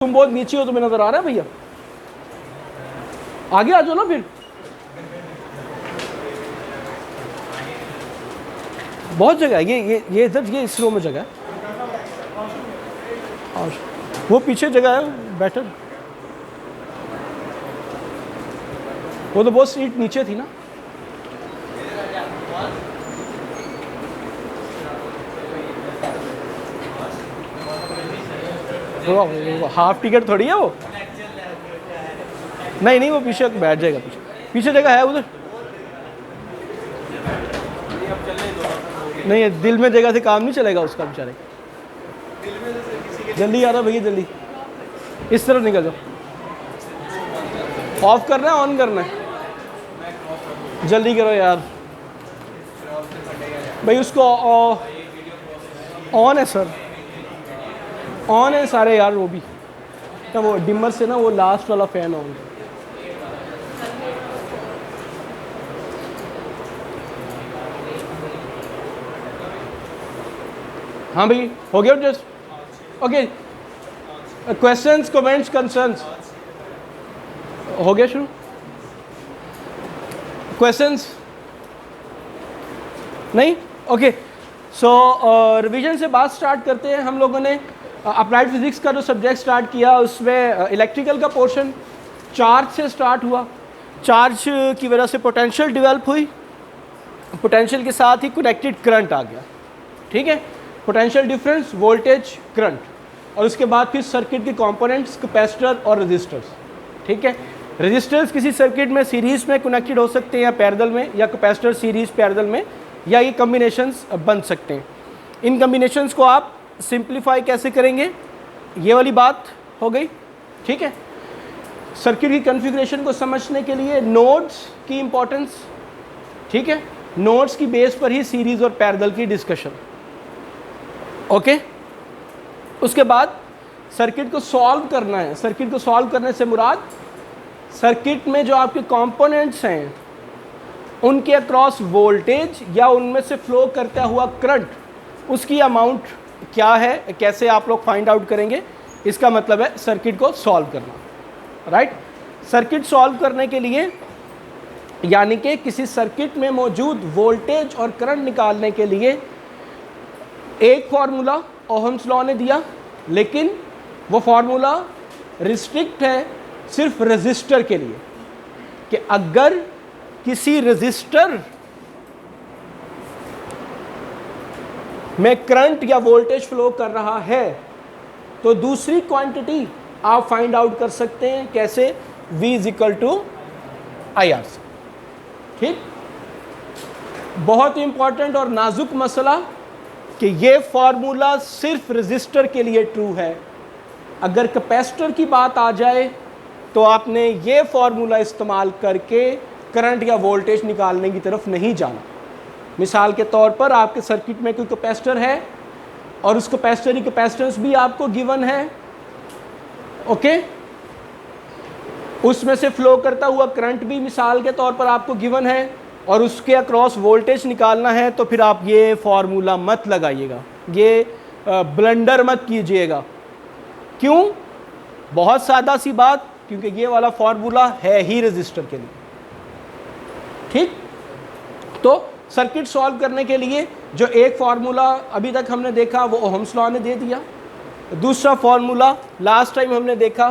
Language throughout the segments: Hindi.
तुम बहुत नीचे हो, तुम्हें नजर आ रहा है भैया? आगे आ जाओ ना फिर। बहुत जगह है, ये इधर, ये इस रो में जगह है। और वो पीछे जगह है बेटर। वो तो बहुत सीट नीचे थी ना। हाफ टिकट थोड़ी है वो। नहीं, वो पीछे बैठ जाएगा। पीछे जगह है उधर। नहीं, दिल में जगह से काम नहीं चलेगा उसका बेचारे। जल्दी आ रहा भैया, जल्दी इस तरफ निकल जाओ। ऑफ करना है, ऑन करना है? जल्दी करो यार भाई। उसको ऑन है सर, ऑन है सारे यार। वो भी तो वो डिमर से ना, वो लास्ट वाला फैन ऑन। हाँ भाई, हो गया just. Okay, questions, comments, concerns हो गया शुरू? क्वेश्चंस नहीं? ओके, सो रिवीजन से बात स्टार्ट करते हैं। हम लोगों ने अप्लाइड फिजिक्स का जो सब्जेक्ट स्टार्ट किया, उसमें इलेक्ट्रिकल का पोर्शन चार्ज से स्टार्ट हुआ। चार्ज की वजह से पोटेंशियल डेवलप हुई, पोटेंशियल के साथ ही कनेक्टेड करंट आ गया। ठीक है, पोटेंशियल डिफरेंस, वोल्टेज, करंट, और उसके बाद फिर सर्किट के कंपोनेंट्स, कैपेसिटर और रेजिस्टर्स। ठीक है, रेजिस्टर्स किसी सर्किट में सीरीज में कनेक्टेड हो सकते हैं या पैरेलल में, या कैपेसिटर सीरीज पैरेलल में, या ये कम्बिनेशंस बन सकते हैं। इन कम्बिनेशंस को आप सिंप्लीफाई कैसे करेंगे, ये वाली बात हो गई। ठीक है, सर्किट की कॉन्फ़िगरेशन को समझने के लिए नोड्स की इंपॉर्टेंस। ठीक है, नोड्स की बेस पर ही सीरीज और पैरेलल की डिस्कशन। ओके, उसके बाद सर्किट को सॉल्व करना है। सर्किट को सॉल्व करने से मुराद सर्किट में जो आपके कंपोनेंट्स हैं उनके अक्रॉस वोल्टेज या उनमें से फ्लो करता हुआ करंट, उसकी अमाउंट क्या है, कैसे आप लोग फाइंड आउट करेंगे, इसका मतलब है सर्किट को सॉल्व करना। राइट, सर्किट सॉल्व करने के लिए, यानी कि किसी सर्किट में मौजूद वोल्टेज और करंट निकालने के लिए एक फार्मूला ओहम्स लॉ ने दिया, लेकिन वो फार्मूला रिस्ट्रिक्ट है सिर्फ रेजिस्टर के लिए, कि अगर किसी रेजिस्टर में करंट या वोल्टेज फ्लो कर रहा है तो दूसरी क्वांटिटी आप फाइंड आउट कर सकते हैं। कैसे? V = IR से। ठीक, बहुत इंपॉर्टेंट और नाजुक मसला कि ये फार्मूला सिर्फ रेजिस्टर के लिए ट्रू है। अगर कैपेसिटर की बात आ जाए तो आपने ये फार्मूला इस्तेमाल करके करंट या वोल्टेज निकालने की तरफ नहीं जाना। मिसाल के तौर पर आपके सर्किट में कोई कैपेसिटर है और उस कैपेसिटर की कैपेसिटेंस भी आपको गिवन है। ओके, उसमें से फ्लो करता हुआ करंट भी मिसाल के तौर पर आपको गिवन है, और उसके अक्रॉस वोल्टेज निकालना है, तो फिर आप ये फार्मूला मत लगाइएगा, ये ब्लंडर मत कीजिएगा। क्यों? बहुत सादा सी बात, क्योंकि ये वाला फार्मूला है ही रेजिस्टर के लिए। ठीक, तो सर्किट सॉल्व करने के लिए जो एक फार्मूला अभी तक हमने देखा वो ओहम्स लॉ ने दे दिया। दूसरा फार्मूला लास्ट टाइम हमने देखा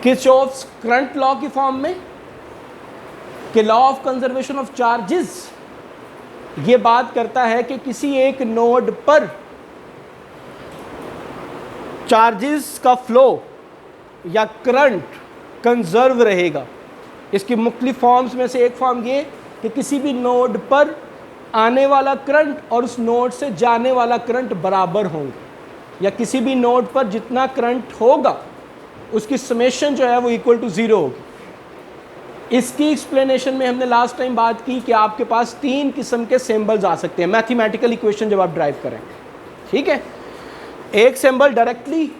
किरचॉफ्स करंट लॉ की फॉर्म में, कि law of conservation of charges ये बात करता है कि किसी एक नोड पर चार्जेस का फ्लो या करंट कंजर्व रहेगा। इसकी मुख्तलिफ फॉर्म्स में से एक फॉर्म ये कि किसी भी नोड पर आने वाला करंट और उस नोड से जाने वाला करंट बराबर होंगे, या किसी भी नोड पर जितना करंट होगा उसकी समेशन जो है वो =0 होगी। इसकी एक्सप्लेनेशन में हमने लास्ट टाइम बात की कि आपके पास 3 किस्म के सिंबल्स आ सकते हैं मैथमेटिकल इक्वेशन जब आप ड्राइव करेंगे। ठीक है, एक सिंबल डायरेक्टली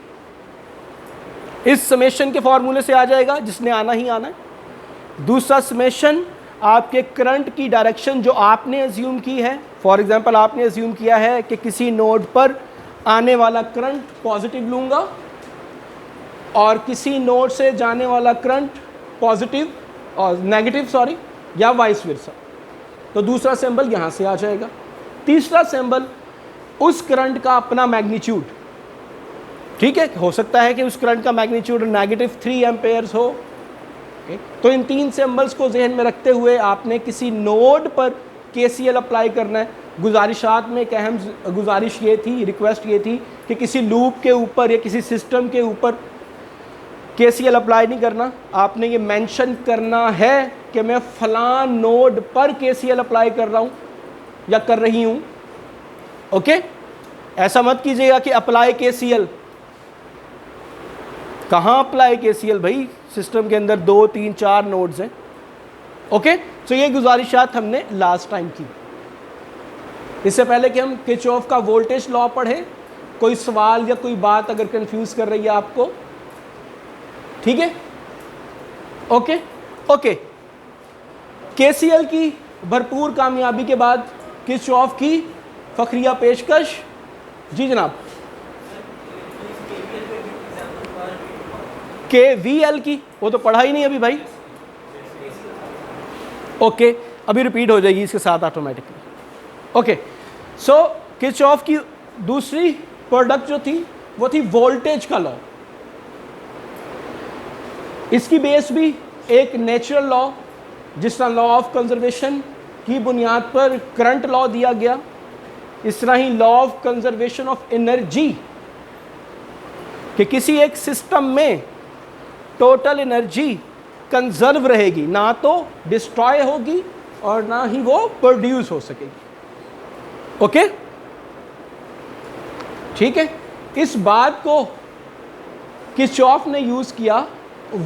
इस समेशन के फॉर्मूले से आ जाएगा, जिसने आना ही आना है। दूसरा समेशन आपके करंट की डायरेक्शन जो आपने अज्यूम की है। फॉर एग्जांपल, आपने अज्यूम किया है कि किसी नोड पर आने वाला करंट पॉजिटिव लूँगा और किसी नोड से जाने वाला करंट पॉजिटिव और नेगेटिव सॉरी या वाइस वर्सा, तो दूसरा सिंबल यहाँ से आ जाएगा। तीसरा सिंबल उस करंट का अपना मैग्नीट्यूड, ठीक है, हो सकता है कि उस करंट का मैग्नीट्यूड -3 एम्पेयर्स हो। तो इन 3 सिंबल्स को जहन में रखते हुए आपने किसी नोड पर केसीएल अप्लाई करना है। गुजारिशात में एक अहम गुजारिश ये थी, रिक्वेस्ट ये थी कि किसी लूप के ऊपर या किसी सिस्टम के ऊपर केसीएल अप्लाई नहीं करना। आपने ये मेंशन करना है कि मैं फलां नोड पर केसीएल अप्लाई कर रहा हूँ या कर रही हूँ। ओके, ऐसा मत कीजिएगा कि अप्लाई केसीएल, कहाँ अप्लाई केसीएल भाई, सिस्टम के अंदर 2, 3, 4 नोड्स हैं। ओके, तो ये गुजारिशात हमने लास्ट टाइम की। इससे पहले कि हम किरचॉफ का वोल्टेज लॉ पढ़े, कोई सवाल या कोई बात अगर कंफ्यूज कर रही है आपको, ठीक है? ओके ओके, केसीएल की भरपूर कामयाबी के बाद किरचॉफ की फखरिया पेशकश। जी जनाब, KVL की वो तो पढ़ा ही नहीं अभी भाई। ओके, अभी रिपीट हो जाएगी इसके साथ ऑटोमेटिकली। ओके, सो किरचॉफ की दूसरी प्रोडक्ट जो थी वो थी वोल्टेज का लॉ। इसकी बेस भी एक नेचुरल लॉ, जिस तरह लॉ ऑफ कंजर्वेशन की बुनियाद पर करंट लॉ दिया गया, इस तरह ही law of conservation of energy, कि किसी एक सिस्टम में टोटल एनर्जी कंजर्व रहेगी, ना तो डिस्ट्रॉय होगी और ना ही वो प्रोड्यूस हो सकेगी। ओके, ठीक है। इस बात को किरचॉफ ने यूज किया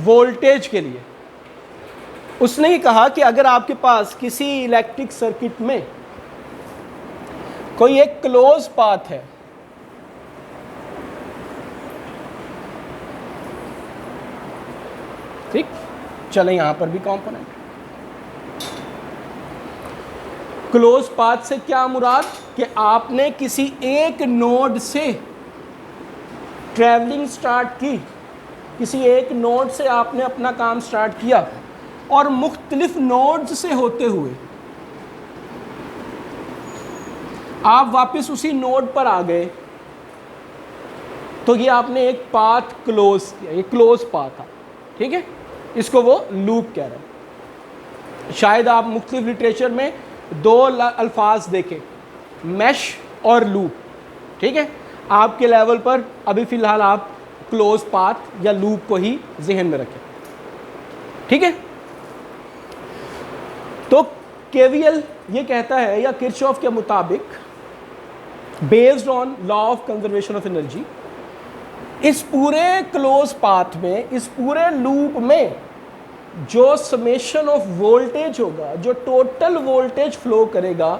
वोल्टेज के लिए। उसने ही कहा कि अगर आपके पास किसी इलेक्ट्रिक सर्किट में कोई एक क्लोज पाथ है, ठीक, चले यहां पर भी कंपोनेंट। क्लोज पाथ से क्या मुराद, कि आपने किसी एक नोड से ट्रैवलिंग स्टार्ट की, किसी एक नोड से आपने अपना काम स्टार्ट किया और मुख्तलिफ नोड्स से होते हुए आप वापस उसी नोड पर आ गए, तो ये आपने एक पाथ क्लोज किया, ये क्लोज पाथ था, ठीक है। इसको वो लूप कह रहे हैं। शायद आप मुख्तलिफ लिटरेचर में 2 अल्फाज देखें, मैश और लूप, ठीक है। आपके लेवल पर अभी फ़िलहाल आप क्लोज पाथ या लूप को ही जहन में रखें, ठीक है। तो केवीएल ये कहता है, या किरचॉफ के मुताबिक, based on law of conservation of energy, इस पूरे क्लोज पाथ में, इस पूरे लूप में जो समेशन ऑफ वोल्टेज होगा, जो टोटल वोल्टेज फ्लो करेगा,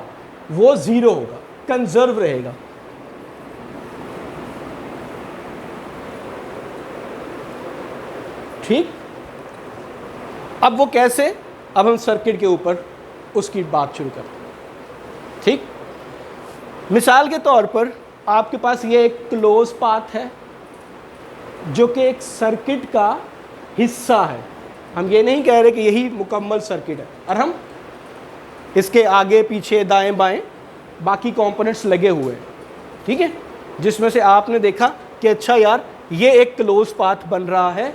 वो 0 होगा, कंजर्व रहेगा। ठीक, अब वो कैसे, अब हम सर्किट के ऊपर उसकी बात शुरू करते हैं। ठीक, मिसाल के तौर पर आपके पास ये एक क्लोज पाथ है जो कि एक सर्किट का हिस्सा है। हम ये नहीं कह रहे कि यही मुकम्मल सर्किट है, और हम इसके आगे पीछे दाएं बाएं बाकी कंपोनेंट्स लगे हुए हैं, ठीक है, जिसमें से आपने देखा कि अच्छा यार ये एक क्लोज पाथ बन रहा है,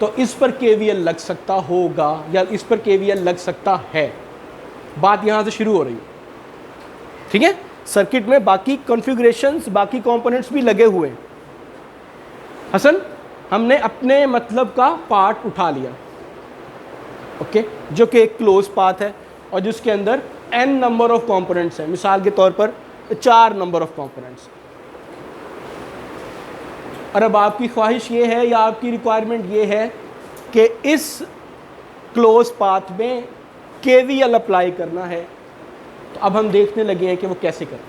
तो इस पर केवीएल लग सकता होगा या इस पर केवीएल लग सकता है। बात यहाँ से शुरू हो रही है, ठीक है। सर्किट में बाकी कॉन्फ़िगरेशंस, बाकी कंपोनेंट्स भी लगे हुए हैं। हसन, हमने अपने मतलब का पार्ट उठा लिया, ओके, जो कि एक क्लोज पाथ है और जिसके अंदर n नंबर ऑफ कंपोनेंट्स हैं। मिसाल के तौर पर 4 नंबर ऑफ कंपोनेंट्स। और अब आपकी ख्वाहिश ये है या आपकी रिक्वायरमेंट ये है कि इस क्लोज पाथ में केवीएल अप्लाई करना है, तो अब हम देखने लगे हैं कि वो कैसे करें।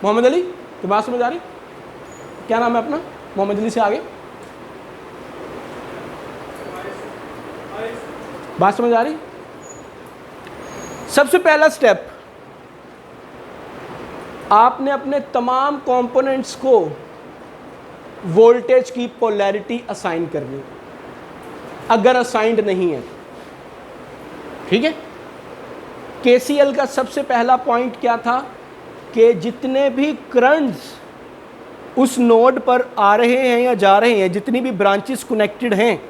मोहम्मद अली, तो बात समझ आ रही? क्या नाम है अपना? मोहम्मद अली से आगे बात समझ आ रही? सबसे पहला स्टेप, आपने अपने तमाम कंपोनेंट्स को वोल्टेज की पोलैरिटी असाइन करनी है, अगर असाइंड नहीं है। ठीक है, केसीएल का सबसे पहला पॉइंट क्या था कि जितने भी करंट्स उस नोड पर आ रहे हैं या जा रहे हैं, जितनी भी ब्रांचेस कनेक्टेड हैं,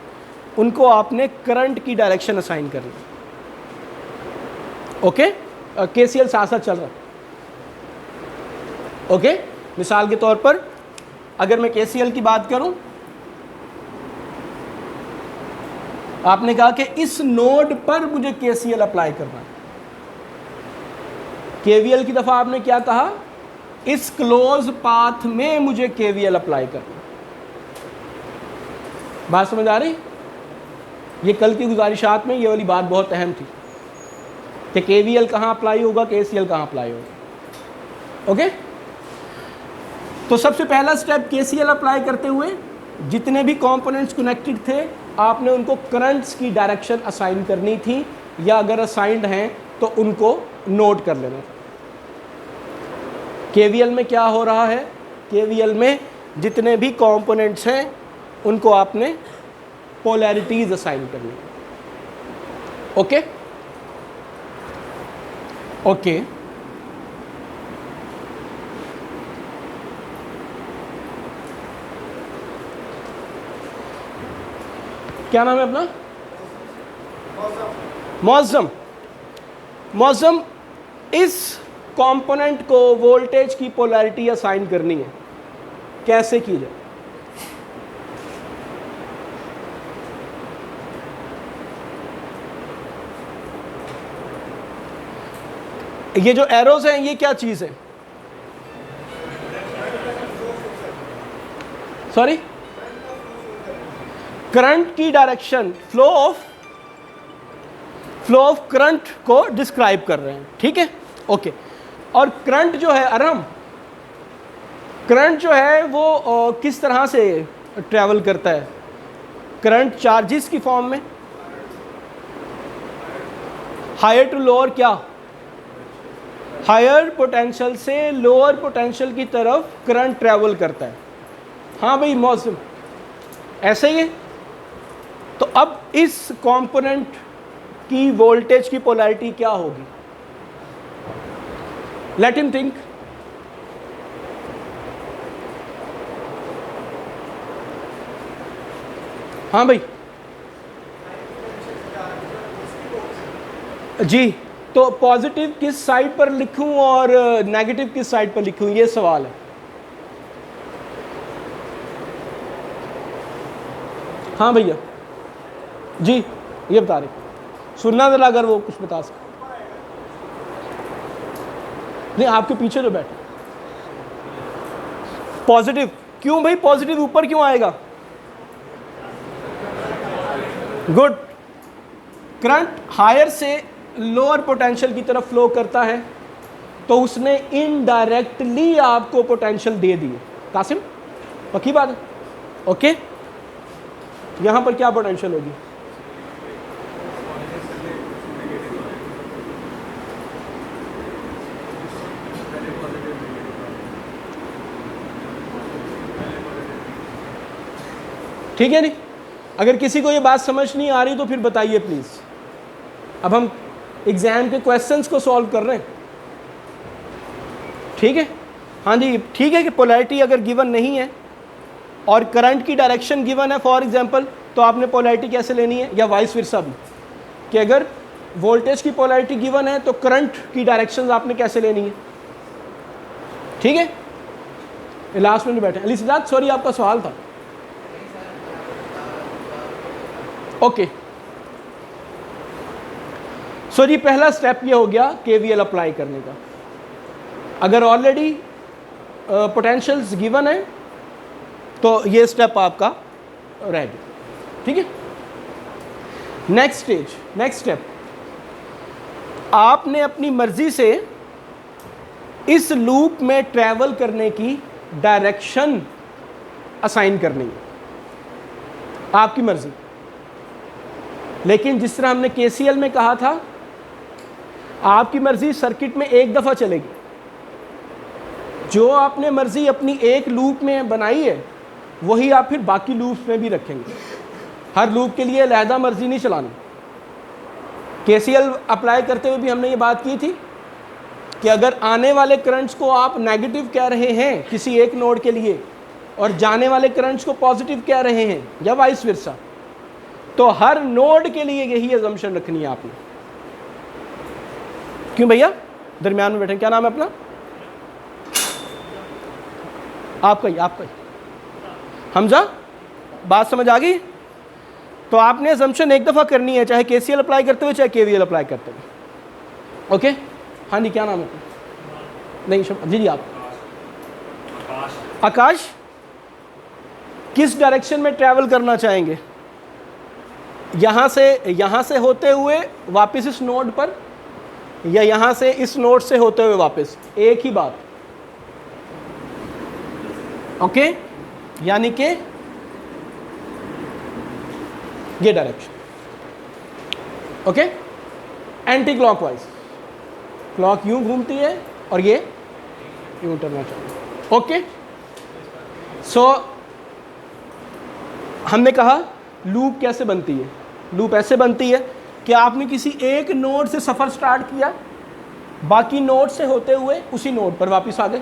उनको आपने करंट की डायरेक्शन असाइन करनी। ओके, केसीएल साथ साथ चल रहा है। ओके, मिसाल के तौर पर अगर मैं केसीएल की बात करूं, आपने कहा कि इस नोड पर मुझे केसीएल अप्लाई करना है। केवीएल की दफा आपने क्या कहा, इस क्लोज पाथ में मुझे केवीएल अप्लाई करना। बात समझ आ रही? ये कल की गुजारिशात में ये वाली बात बहुत अहम थी कि केवीएल कहाँ अप्लाई होगा, केसीएल कहाँ अप्लाई होगा। ओके, तो सबसे पहला स्टेप केसीएल अप्लाई करते हुए जितने भी कंपोनेंट्स कनेक्टेड थे आपने उनको करंट्स की डायरेक्शन असाइन करनी थी, या अगर असाइंड हैं तो उनको नोट कर लेना। केवीएल में क्या हो रहा है, केवीएल में जितने भी कंपोनेंट्स हैं उनको आपने पोलैरिटीज असाइन करनी। ओके ओके, क्या नाम है अपना? मौज़म। मौज़म, इस कंपोनेंट को वोल्टेज की पोलैरिटी असाइन करनी है, कैसे की जाए? ये जो एरोज हैं ये क्या चीज है? सॉरी, करंट की डायरेक्शन, फ्लो ऑफ करंट को डिस्क्राइब कर रहे हैं। ठीक है, ओके। और करंट जो है अरम, करंट जो है वो किस तरह से ट्रैवल करता है? करंट चार्जेस की फॉर्म में, हायर टू लोअर, क्या हायर पोटेंशियल से लोअर पोटेंशियल की तरफ करंट ट्रैवल करता है। हाँ भाई मौसम ऐसे ही है। तो अब इस कंपोनेंट की वोल्टेज की पोलैरिटी क्या होगी? Let him think. हाँ भाई जी, तो पॉजिटिव किस साइड पर लिखूं और नेगेटिव किस साइड पर लिखूं, ये सवाल है। हाँ भैया जी, ये बता रहे, सुनना जरा अगर वो कुछ बता सके। नहीं, आपके पीछे जो बैठे। पॉजिटिव क्यों भाई? पॉजिटिव ऊपर क्यों आएगा? गुड। करंट हायर से लोअर पोटेंशियल की तरफ फ्लो करता है तो उसने इनडायरेक्टली आपको पोटेंशियल दे दी। कासिम पक्की बात है? ओके, यहां पर क्या पोटेंशियल होगी? ठीक है नहीं? अगर किसी को ये बात समझ नहीं आ रही तो फिर बताइए प्लीज। अब हम एग्जाम के क्वेश्चंस को सॉल्व कर रहे हैं। ठीक है, हाँ जी, ठीक है कि पोलैरिटी अगर गिवन नहीं है और करंट की डायरेक्शन गिवन है फॉर एग्जांपल, तो आपने पोलैरिटी कैसे लेनी है, या वाइस वर्सा भी, कि अगर वोल्टेज की पोलैरिटी गिवन है तो करंट की डायरेक्शन आपने कैसे लेनी है। ठीक है, लास्ट में बैठे अली सिद्धार्थ, सॉरी आपका सवाल था। ओके, सो जी पहला स्टेप ये हो गया केवीएल अप्लाई करने का। अगर ऑलरेडी पोटेंशियल्स गिवन है तो ये स्टेप आपका रह गया। ठीक है, नेक्स्ट स्टेज, नेक्स्ट स्टेप, आपने अपनी मर्जी से इस लूप में ट्रैवल करने की डायरेक्शन असाइन करनी है, आपकी मर्जी। लेकिन जिस तरह हमने केसीएल में कहा था, आपकी मर्जी सर्किट में एक दफ़ा चलेगी। जो आपने मर्जी अपनी एक लूप में बनाई है वही आप फिर बाकी लूप्स में भी रखेंगे। हर लूप के लिए अलहदा मर्जी नहीं चलानी। केसीएल अप्लाई करते हुए भी हमने ये बात की थी कि अगर आने वाले करंट्स को आप नेगेटिव कह रहे हैं किसी एक नोड के लिए और जाने वाले करंट्स को पॉजिटिव कह रहे हैं या वाइस वर्सा, तो हर नोड के लिए यही अजम्पशन रखनी है आपने। क्यों भैया दरमियान में बैठे, क्या नाम है अपना? आपका ही हमजा। बात समझ आ गई? तो आपने अजम्पशन एक दफ़ा करनी है, चाहे केसीएल अप्लाई करते हुए चाहे केवीएल अप्लाई करते हुए। ओके, हाँ जी, क्या नाम है? नहीं जी आप आकाश, किस डायरेक्शन में ट्रैवल करना चाहेंगे? यहाँ से होते हुए वापस इस नोड पर, या यहाँ से इस नोड से होते हुए वापस? एक ही बात। ओके, यानी कि ये direction. Okay, anti clockwise, clock यूं घूमती है और ये यूं टर्न चाहिए। ओके, सो हमने कहा लूप कैसे बनती है। लूप ऐसे बनती है कि आपने किसी एक नोड से सफ़र स्टार्ट किया, बाकी नोड से होते हुए उसी नोड पर वापस आ गए।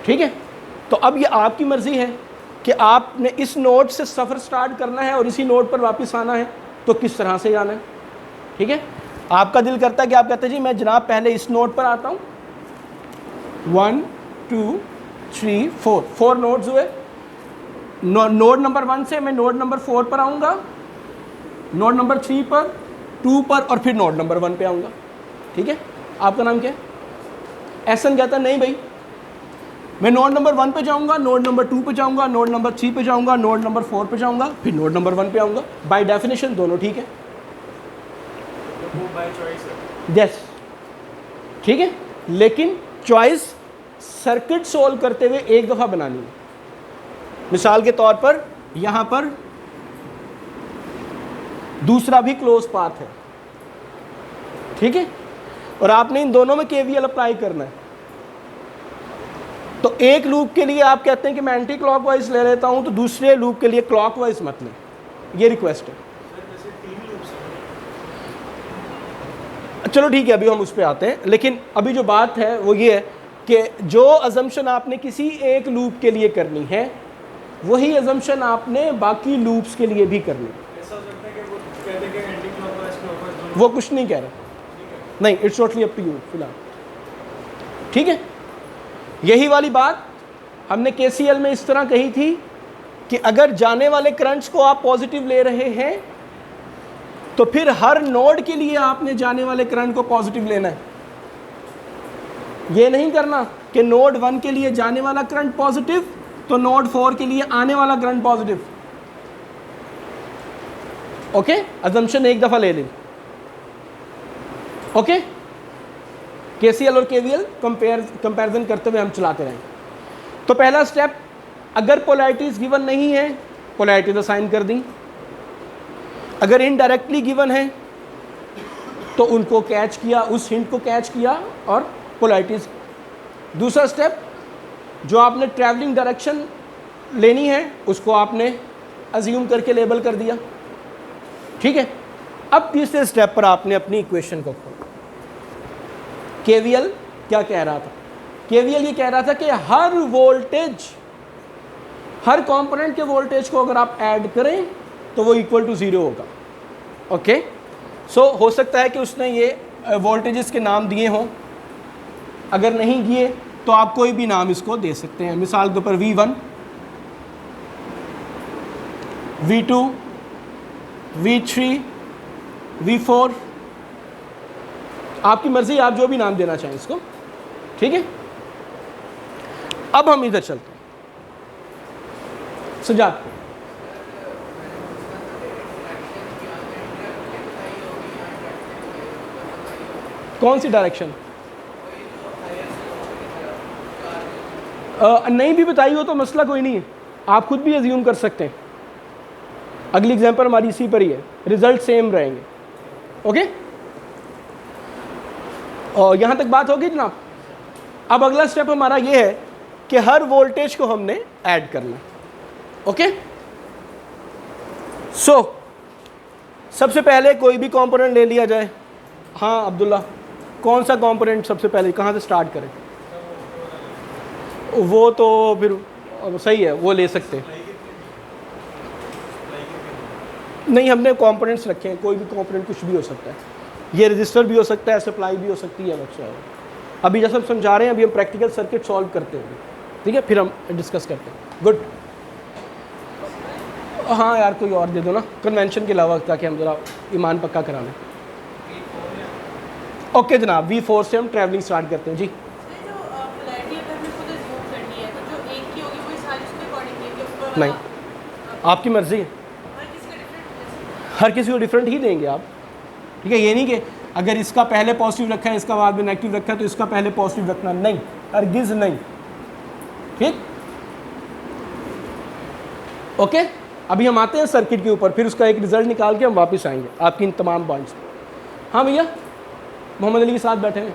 ठीक है, तो अब ये आपकी मर्ज़ी है कि आपने इस नोड से सफ़र स्टार्ट करना है और इसी नोड पर वापस आना है, तो किस तरह से जाना है। ठीक है, आपका दिल करता है कि आप कहते हैं जी मैं जनाब पहले इस नोड पर आता हूँ, 1 2 3 4 नोड्स हुए। नोड नंबर 1 से मैं नोड नंबर 4 पर आऊँगा, नोड नंबर 3 पर, 2 पर, और फिर नोड नंबर 1 पे आऊँगा। ठीक है, आपका नाम क्या है? एहसन कहता है नहीं भाई, मैं नोड नंबर 1 पे जाऊँगा, नोड नंबर 2 पे जाऊँगा, नोड नंबर 3 पे जाऊँगा, नोड नंबर 4 पे जाऊँगा, फिर नोड नंबर 1 पे आऊँगा। बाय डेफिनेशन दोनों ठीक है। यस, ठीक है, लेकिन चॉइस सर्किट सोल्व करते हुए एक दफ़ा बनानी है। मिसाल के तौर पर यहाँ पर दूसरा भी क्लोज पाथ है, ठीक है, और आपने इन दोनों में केवीएल अप्लाई करना है। तो एक लूप के लिए आप कहते हैं कि मैं एंटी क्लॉकवाइज ले लेता हूं, तो दूसरे लूप के लिए क्लॉकवाइज मत लें, ये रिक्वेस्ट है। चलो ठीक है, अभी हम उस पर आते हैं, लेकिन अभी जो बात है वो ये है कि जो अजम्पशन आपने किसी एक लूप के लिए करनी है वही अजम्पशन आपने बाकी लूप्स के लिए भी करनी है। ऐसा हो सकता है कि वो कहते हैं कि एंटी क्लॉकवाइज क्लॉकवाइज दोनों, वो कुछ नहीं कह रहे, नहीं, it's totally up to you फिलहाल। ठीक है, यही वाली बात हमने केसीएल में इस तरह कही थी कि अगर जाने वाले करंट्स को आप पॉजिटिव ले रहे हैं तो फिर हर नोड के लिए आपने जाने वाले करंट को पॉजिटिव लेना है। ये नहीं करना कि नोड 1 के लिए जाने वाला करंट पॉजिटिव तो नोड 4 के लिए आने वाला करंट पॉजिटिव। ओके, अजम्पशन एक दफा ले लें। ओके, केसीएल और केवीएल कंपैरिजन करते हुए हम चलाते रहेंगे। तो पहला स्टेप, अगर पोलैरिटीज गिवन नहीं है पोलैरिटीज असाइन कर दी, अगर इनडायरेक्टली गिवन है तो उनको कैच किया, उस हिंट को कैच किया और पोलैरिटीज। दूसरा स्टेप, जो आपने ट्रैवलिंग डायरेक्शन लेनी है उसको आपने अज्यूम करके लेबल कर दिया। ठीक है, अब तीसरे स्टेप पर आपने अपनी इक्वेशन को खोला। केवीएल क्या कह रहा था? केवीएल ये कह रहा था कि हर वोल्टेज, हर कंपोनेंट के वोल्टेज को अगर आप ऐड करें तो वो इक्वल टू 0 होगा। ओके, सो हो सकता है कि उसने ये वोल्टेजेस के नाम दिए हों, अगर नहीं दिए तो आप कोई भी नाम इसको दे सकते हैं। मिसाल के ऊपर V1, V2, V3, V4, आपकी मर्जी, आप जो भी नाम देना चाहें इसको। ठीक है, अब हम इधर चलते हैं। सुजात, कौन सी डायरेक्शन? नहीं भी बताई हो तो मसला कोई नहीं है, आप खुद भी अज्यूम कर सकते हैं। अगली एग्जांपल हमारी इसी पर ही है, रिजल्ट सेम रहेंगे। ओके, और यहाँ तक बात होगी जनाब। अब अगला स्टेप हमारा ये है कि हर वोल्टेज को हमने ऐड करना है। ओके। सो सबसे पहले कोई भी कंपोनेंट ले लिया जाए। हाँ अब्दुल्ला, कौन सा कंपोनेंट सबसे पहले, कहाँ से स्टार्ट करें? वो तो फिर सही है, वो ले सकते हैं। नहीं, हमने कंपोनेंट्स रखे हैं, कोई भी कंपोनेंट कुछ भी हो सकता है। ये रजिस्टर भी हो सकता है, सप्लाई भी हो सकती है। बच्चा अभी जैसे हम समझा रहे हैं, अभी हम प्रैक्टिकल सर्किट सॉल्व करते हैं, ठीक है, फिर हम डिस्कस करते हैं। गुड। हाँ यार, कोई और दे दो ना कन्वेंशन के अलावा, ताकि हम ज़रा ईमान पक्का करा लें। ओके जनाब, V4 से हम ट्रैवलिंग स्टार्ट करते हैं जी। नहीं, आपकी मर्ज़ी है, हर किसी को डिफरेंट ही देंगे आप, ठीक है। ये नहीं कि अगर इसका पहले पॉजिटिव रखा है, इसका बाद में नेगेटिव रखा है, तो इसका पहले पॉजिटिव रखना, नहीं, हरगिज़ नहीं, ठीक। ओके, अभी हम आते हैं सर्किट के ऊपर, फिर उसका एक रिजल्ट निकाल के हम वापस आएंगे आपकी इन तमाम पॉइंट्स। हाँ भैया, मोहम्मद अली के साथ बैठे हैं,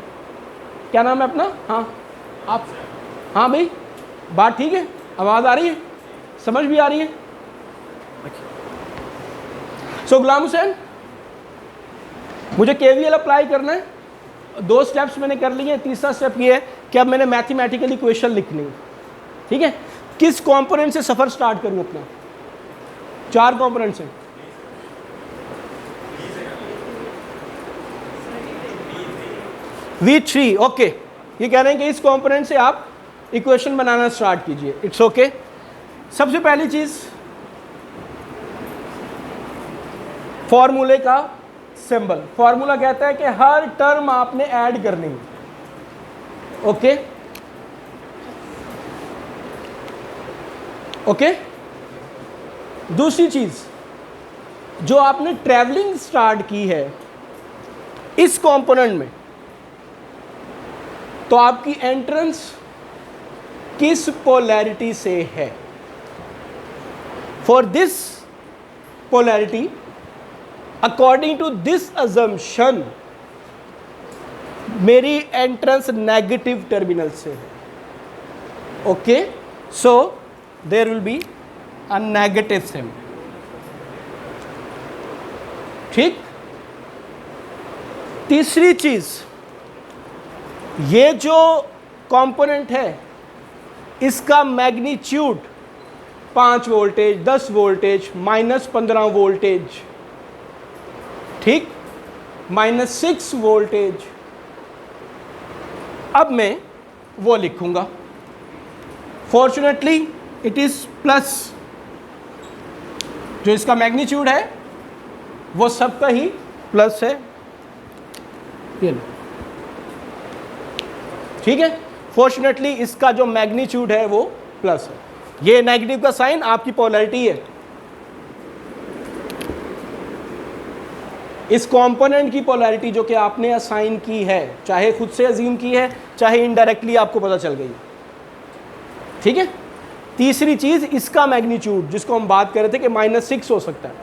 क्या नाम है अपना? हाँ आप, हाँ भाई, बात ठीक है, आवाज़ आ रही है, समझ भी आ रही है? सो गुलाम हुसैन, मुझे KVL अप्लाई करना है। 2 स्टेप्स मैंने कर लिए हैं, तीसरा स्टेप ये है कि अब मैंने मैथमेटिकल इक्वेशन लिखनी है, ठीक है। किस कंपोनेंट से सफ़र स्टार्ट करूं अपना? 4 कंपोनेंट से। V3, okay. ये कह रहे हैं कि इस कंपोनेंट से आप इक्वेशन बनाना स्टार्ट कीजिए, इट्स ओके। सबसे पहली चीज़, फॉर्मूले का सिंबल। फॉर्मूला कहता है कि हर टर्म आपने ऐड करनी है, ओके ओके। दूसरी चीज, जो आपने ट्रैवलिंग स्टार्ट की है इस कंपोनेंट में, तो आपकी एंट्रेंस किस पोलैरिटी से है? For this polarity, according to this assumption, मेरी एंट्रेंस नेगेटिव टर्मिनल से है, okay. So there will be a negative symbol, ठीक। तीसरी चीज, ये जो कंपोनेंट है इसका मैग्नीट्यूड 5 वोल्टेज, 10 वोल्टेज, -15 वोल्टेज, ठीक, -6 वोल्टेज, अब मैं वो लिखूंगा। फॉर्चुनेटली इट इज प्लस, जो इसका मैग्नीट्यूड है वो सबका ही प्लस है, ये लो, ठीक है। फॉर्चुनेटली इसका जो मैग्नीट्यूड है वो प्लस है। ये नेगेटिव का साइन आपकी पोलैरिटी है। इस कंपोनेंट की पोलैरिटी जो कि आपने असाइन की है, चाहे खुद से अजीम की है, चाहे इनडायरेक्टली आपको पता चल गई, ठीक है। तीसरी चीज, इसका मैग्नीट्यूड जिसको हम बात कर रहे थे कि -6 हो सकता है,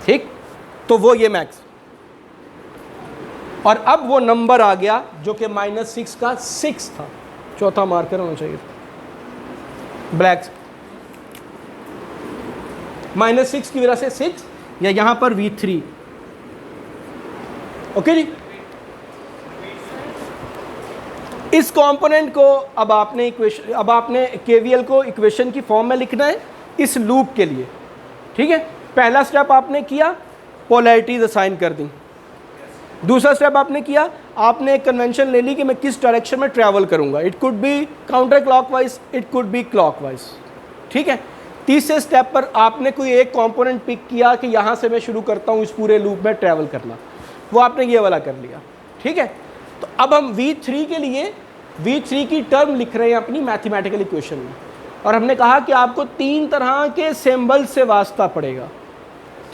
ठीक, तो वो ये मैक्स, और अब वो नंबर आ गया जो कि -6 का 6 था। चौथा मार्कर होना चाहिए, ब्लैक, -6 की वजह से 6, या यहां पर V3, ओके जी। इस कंपोनेंट को अब आपने इक्वेशन, अब आपने KVL को इक्वेशन की फॉर्म में लिखना है इस लूप के लिए, ठीक है। पहला स्टेप आपने किया, पोलैरिटीज असाइन कर दी। दूसरा स्टेप आपने किया, आपने एक कन्वेंशन ले ली कि मैं किस डायरेक्शन में ट्रैवल करूंगा। It could be counter clockwise, it could be clockwise, ठीक है। तीसरे स्टेप पर आपने कोई एक कंपोनेंट पिक किया कि यहाँ से मैं शुरू करता हूँ इस पूरे लूप में ट्रैवल करना, वो आपने ये वाला कर लिया, ठीक है। तो अब हम V3 के लिए V3 की टर्म लिख रहे हैं अपनी मैथमेटिकल इक्वेशन में, और हमने कहा कि आपको 3 तरह के सिंबल से वास्ता पड़ेगा,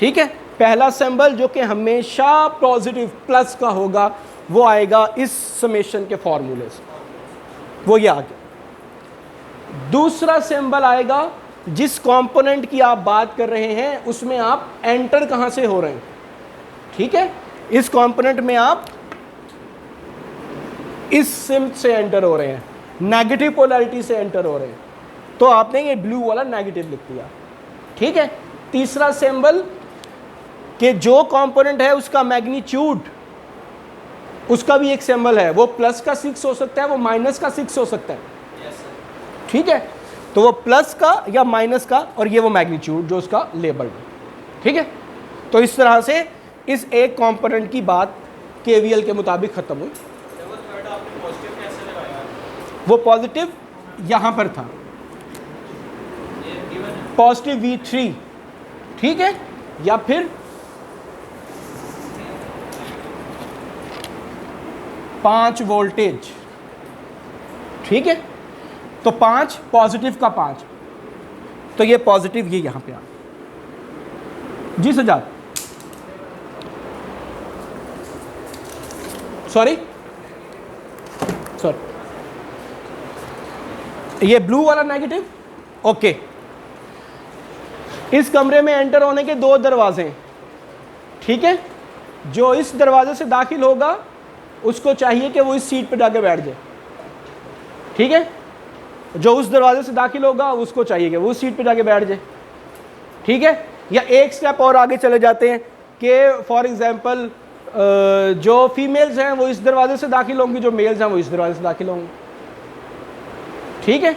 ठीक है। पहला सिंबल जो कि हमेशा पॉजिटिव प्लस का होगा, वो आएगा इस समेशन के फॉर्मूले से, वो ये आ गया। दूसरा सिंबल आएगा जिस कंपोनेंट की आप बात कर रहे हैं उसमें आप एंटर कहां से हो रहे हैं, ठीक है। इस कंपोनेंट में आप इस सिम से एंटर हो रहे हैं, नेगेटिव पोलैरिटी से एंटर हो रहे हैं, तो आपने ये ब्लू वाला नेगेटिव लिख दिया, ठीक है। तीसरा सिंबल कि जो कंपोनेंट है उसका मैग्नीट्यूड, उसका भी एक सिंबल है, वो प्लस का 6 हो सकता है, वो माइनस का 6 हो सकता है, ठीक है। तो वो प्लस का या माइनस का, और ये वो मैग्नीट्यूड जो उसका लेबल है, ठीक है। तो इस तरह से इस एक कंपोनेंट की बात केवीएल के मुताबिक ख़त्म हुई। वो पॉजिटिव यहाँ पर था, पॉजिटिव V3, ठीक है, या फिर 5 वोल्टेज, ठीक है। तो 5 पॉजिटिव का 5, तो ये पॉजिटिव ये यहां पे आ जी सजाद, सॉरी, ये ब्लू वाला नेगेटिव, ओके। इस कमरे में एंटर होने के 2 दरवाजे हैं, ठीक है। जो इस दरवाजे से दाखिल होगा उसको चाहिए कि वो इस सीट पे जाके बैठ जाए, ठीक है। जो उस दरवाजे से दाखिल होगा उसको चाहिए कि वो उस सीट पे जाके बैठ जाए, ठीक है। या एक स्टेप और आगे चले जाते हैं कि फॉर एग्जांपल जो फीमेल्स हैं वो इस दरवाजे से दाखिल होंगी, जो मेल्स हैं वो इस दरवाजे से दाखिल होंगे, ठीक है।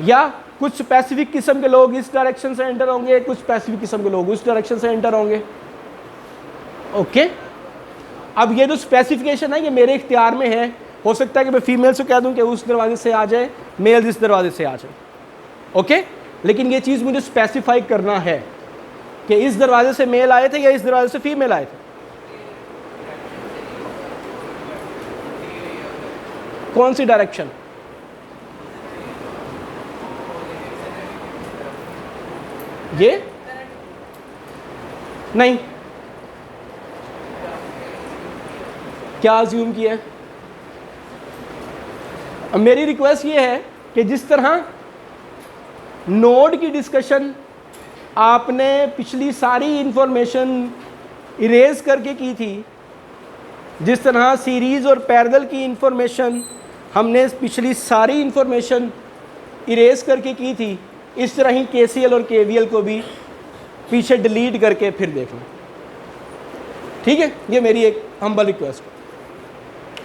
या कुछ स्पेसिफिक किस्म के लोग इस डायरेक्शन से एंटर होंगे, कुछ स्पेसिफिक किस्म के लोग उस डायरेक्शन से एंटर होंगे, ओके। अब ये जो स्पेसिफिकेशन है ये मेरे इख्तियार में है, हो सकता है कि मैं फीमेल से कह दूं कि उस दरवाजे से आ जाए, मेल इस दरवाजे से आ जाए, ओके। लेकिन ये चीज़ मुझे स्पेसिफाई करना है कि इस दरवाजे से मेल आए थे या इस दरवाजे से फीमेल आए थे। कौन सी डायरेक्शन? ये नहीं, क्या अज्यूम किया है? अब मेरी रिक्वेस्ट ये है कि जिस तरह नोड की डिस्कशन आपने पिछली सारी इंफॉर्मेशन इरेज करके की थी, जिस तरह सीरीज़ और पैरेलल की इंफॉर्मेशन हमने पिछली सारी इंफॉर्मेशन इरेज करके की थी, इस तरह ही केसीएल और केवीएल को भी पीछे डिलीट करके फिर देख लें, ठीक है। ये मेरी एक हम्बल रिक्वेस्ट है,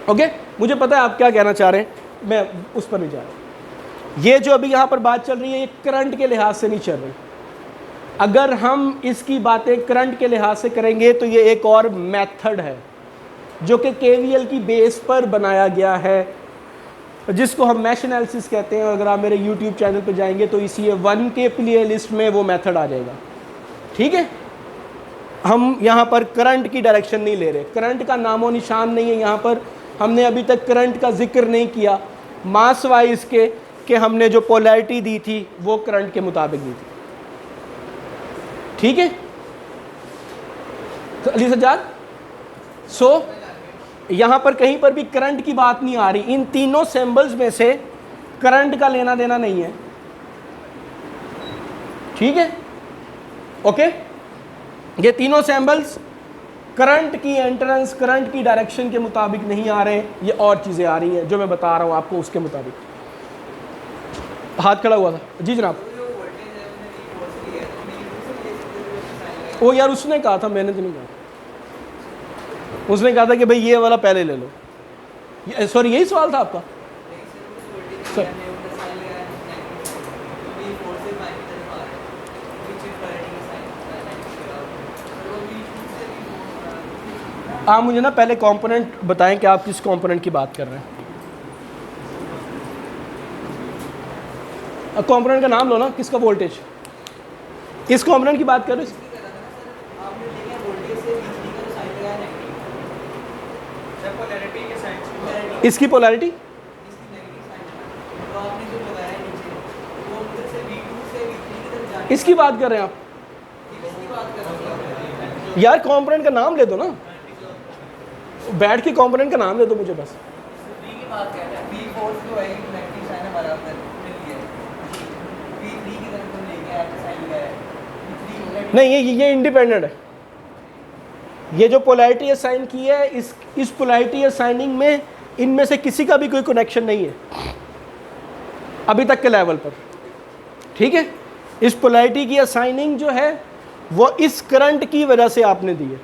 ओके। मुझे पता है आप क्या कहना चाह रहे हैं, मैं उस पर नहीं जा रहा। ये जो अभी यहाँ पर बात चल रही है ये करंट के लिहाज से नहीं चल रही। अगर हम इसकी बातें करंट के लिहाज से करेंगे तो ये एक और मेथड है जो कि केवीएल की बेस पर बनाया गया है, जिसको हम मैश एनालिसिस कहते हैं। और अगर आप मेरे यूट्यूब चैनल पर जाएंगे तो इसी 1 के प्ले लिस्ट में वो मेथड आ जाएगा, ठीक है। हम यहाँ पर करंट की डायरेक्शन नहीं ले रहे, करंट का नामो निशान नहीं है यहाँ पर। हमने अभी तक करंट का जिक्र नहीं किया, मास वाइज के कि हमने जो पोलैरिटी दी थी वो करंट के मुताबिक दी थी, ठीक है। तो अली सज्जाद, सो यहाँ पर कहीं पर भी करंट की बात नहीं आ रही। इन तीनों सिंबल्स में से करंट का लेना देना नहीं है, ठीक है, ओके। ये तीनों सिंबल्स करंट की एंट्रेंस, करंट की डायरेक्शन के मुताबिक नहीं आ रहे, ये और चीज़ें आ रही हैं जो मैं बता रहा हूँ आपको उसके मुताबिक। हाथ खड़ा हुआ था जी जनाब। वो यार उसने कहा था, मैंने तो नहीं कहा। उसने कहा था कि भाई ये वाला पहले ले लो। सॉरी, यही सवाल था आपका? सर आप मुझे ना पहले कंपोनेंट बताएं कि आप किस कंपोनेंट की बात कर रहे हैं। कंपोनेंट का नाम लो ना, किसका वोल्टेज, किस कंपोनेंट की बात कर रहे हो? इसकी पोलैरिटी इसकी बात कर रहे हैं आप? यार कंपोनेंट का नाम ले दो ना, बैठ के कंपोनेंट का नाम ले दो मुझे बस। नहीं, ये इंडिपेंडेंट है। ये जो पोलैरिटी असाइन की है, इस पोलैरिटी असाइनिंग में इनमें से किसी का भी कोई कनेक्शन नहीं है अभी तक के लेवल पर। ठीक है, इस पोलैरिटी की असाइनिंग जो है वो इस करंट की वजह से आपने दी है,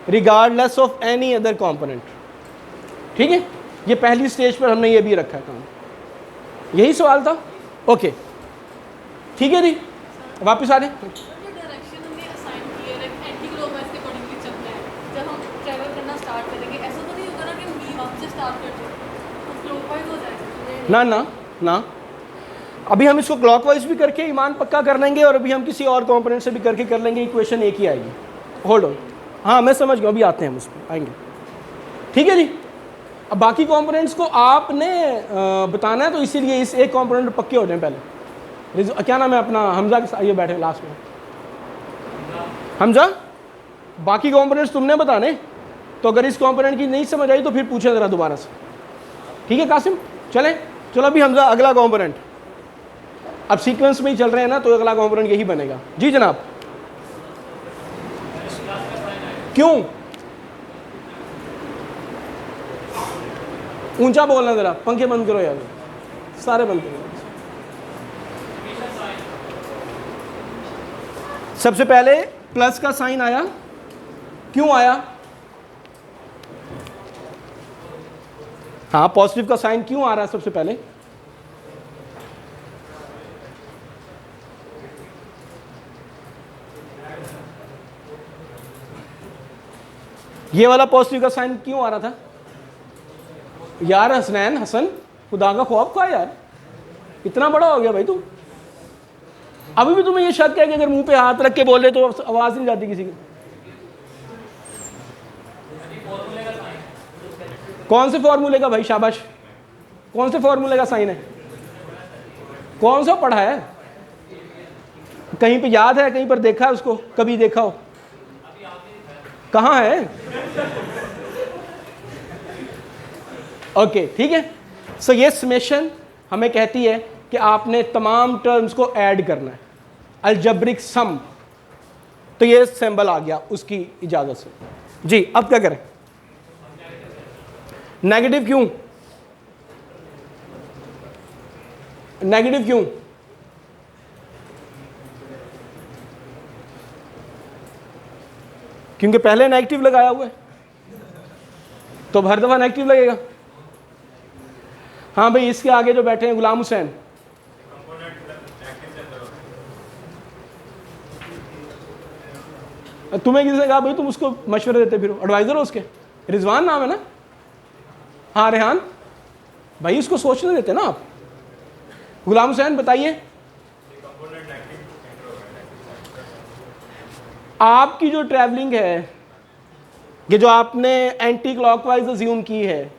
regardless of any other component. ठीक है, ये पहली स्टेज पर हमने ये भी रखा है काम, यही सवाल था। ओके ठीक है जी, वापस आ रहे हैं। डायरेक्शन हमने असाइन की है लाइक एंटी क्लॉकवाइज के अकॉर्डिंगली चलना है। जब हम ट्रैवल करना स्टार्ट करेंगे ऐसा तो नहीं होगा ना कि हम वहाँ से स्टार्ट करते हैं तो क्लॉकवाइज हो जाएगा। ना ना ना, अभी हम इसको क्लॉकवाइज भी करके ईमान पक्का कर लेंगे और अभी हम किसी और कंपोनेंट से भी करके कर लेंगे, इक्वेशन एक ही आएगी। होल्ड ऑन, हाँ मैं समझ गया, अभी आते हैं हम उस पर आएंगे। ठीक है जी, अब बाकी कंपोनेंट्स को आपने बताना है, तो इसीलिए इस एक कंपोनेंट पर पक्के हो जाए पहले। क्या नाम है अपना, हमजा के साथ ये बैठे लास्ट में, हमजा। बाकी कंपोनेंट्स तुमने बताने, तो अगर इस कंपोनेंट की नहीं समझ आई तो फिर पूछे ज़रा दोबारा से। ठीक है कासिम, चलें, चलो अभी हमजा अगला कंपोनेंट, अब सीक्वेंस में ही चल रहे हैं ना, तो अगला कंपोनेंट यही बनेगा। जी जनाब, क्यों ऊंचा बोलना जरा, पंखे बंद करो यार, सारे बंद करो। सबसे पहले प्लस का साइन आया, क्यों आया? हाँ, पॉजिटिव का साइन क्यों आ रहा है सबसे पहले? ये वाला पॉजिटिव का साइन क्यों आ रहा था यार? हसनैन, हसन, खुदा का खौफ खा यार, इतना बड़ा हो गया भाई तू, अभी भी तुम्हें ये शक है कि अगर मुंह पे हाथ रख के बोले तो आवाज नहीं जाती किसी की? कौन से फॉर्मूले का भाई? शाबाश, कौन से फॉर्मूले का साइन है? कौन सा पढ़ा है? कहीं पे याद है, कहीं पर देखा है उसको, कभी देखा हो? कहाँ है? ओके ठीक है, सो ये समेशन हमें कहती है कि आपने तमाम टर्म्स को ऐड करना है, अलजेब्रिक सम। तो ये सिंबल आ गया उसकी इजाजत से। जी अब क्या करें? नेगेटिव क्यों? नेगेटिव क्यों? क्योंकि पहले नेगेटिव लगाया हुआ है, तो हर दफा नेगेटिव लगेगा। हाँ भाई, इसके आगे जो बैठे हैं गुलाम हुसैन, तुम्हें किसी ने कहा भाई तुम उसको मशवरे देते फिर, एडवाइजर हो उसके? रिजवान नाम है ना? हाँ रेहान भाई, उसको सोचने देते ना आप। गुलाम हुसैन बताइए, आपकी जो ट्रैवलिंग है, ये जो आपने एंटी क्लॉकवाइज अज्यूम की है,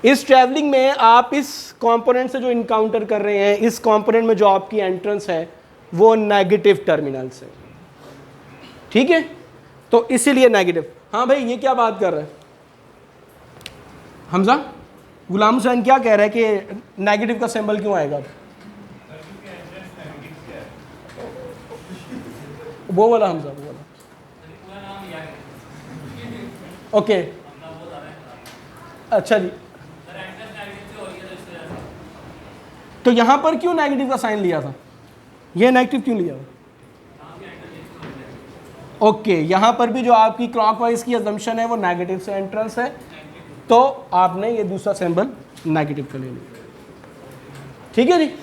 इस ट्रैवलिंग में आप इस कंपोनेंट से जो इनकाउंटर कर रहे हैं, इस कंपोनेंट में जो आपकी एंट्रेंस है वो नेगेटिव टर्मिनल से। ठीक है, तो इसीलिए नेगेटिव। हाँ भाई, ये क्या बात कर रहे हैं हमजा? गुलाम हुसैन क्या कह रहा है कि नेगेटिव का सिंबल क्यों आएगा? वो वाला हमजा, वो वाला। ओके अच्छा जी, तो यहां पर क्यों नेगेटिव का साइन लिया था? ये नेगेटिव क्यों लिया? ओके, यहां पर भी जो आपकी क्लॉकवाइज की अजम्पशन है वो नेगेटिव से एंट्रेंस है, तो आपने ये दूसरा सिंबल नेगेटिव का ले लिया। ठीक है जी,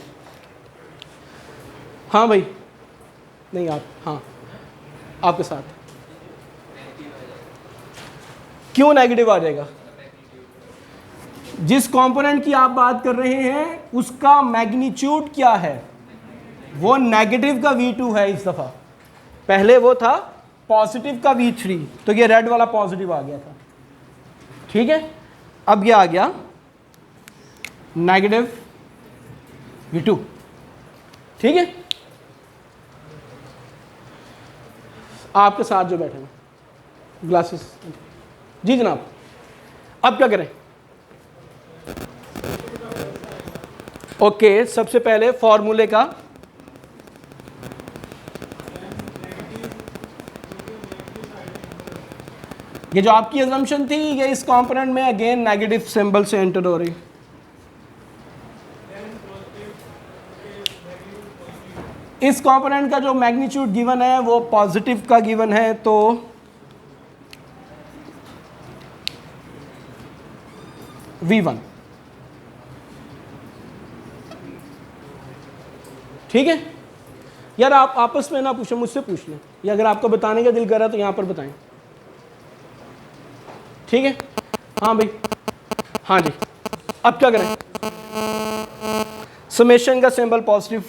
हाँ भाई, नहीं आप, हाँ आपके साथ क्यों नेगेटिव आ जाएगा? जिस कंपोनेंट की आप बात कर रहे हैं उसका मैग्नीट्यूड क्या है? वो नेगेटिव का V2 है इस दफा, पहले वो था पॉजिटिव का V3, तो ये रेड वाला पॉजिटिव आ गया था। ठीक है, अब ये आ गया नेगेटिव V2। ठीक है, आपके साथ जो बैठे हैं ग्लासेस, जी जनाब, अब क्या करें? ओके, सबसे पहले फॉर्मूले का ये जो आपकी अजम्पशन थी, ये इस कंपोनेंट में अगेन नेगेटिव सिंबल से एंटर हो रही। इस कंपोनेंट का जो मैग्नीट्यूड गिवन है वो पॉजिटिव का गिवन है, तो V1, ठीक है यार। आप आपस में ना पूछो, मुझसे पूछ लें, या अगर आपको बताने का दिल कर रहा है तो यहां पर बताएं, ठीक है। हाँ भाई, हाँ जी। अब क्या करें? समेशन का सिंबल पॉजिटिव,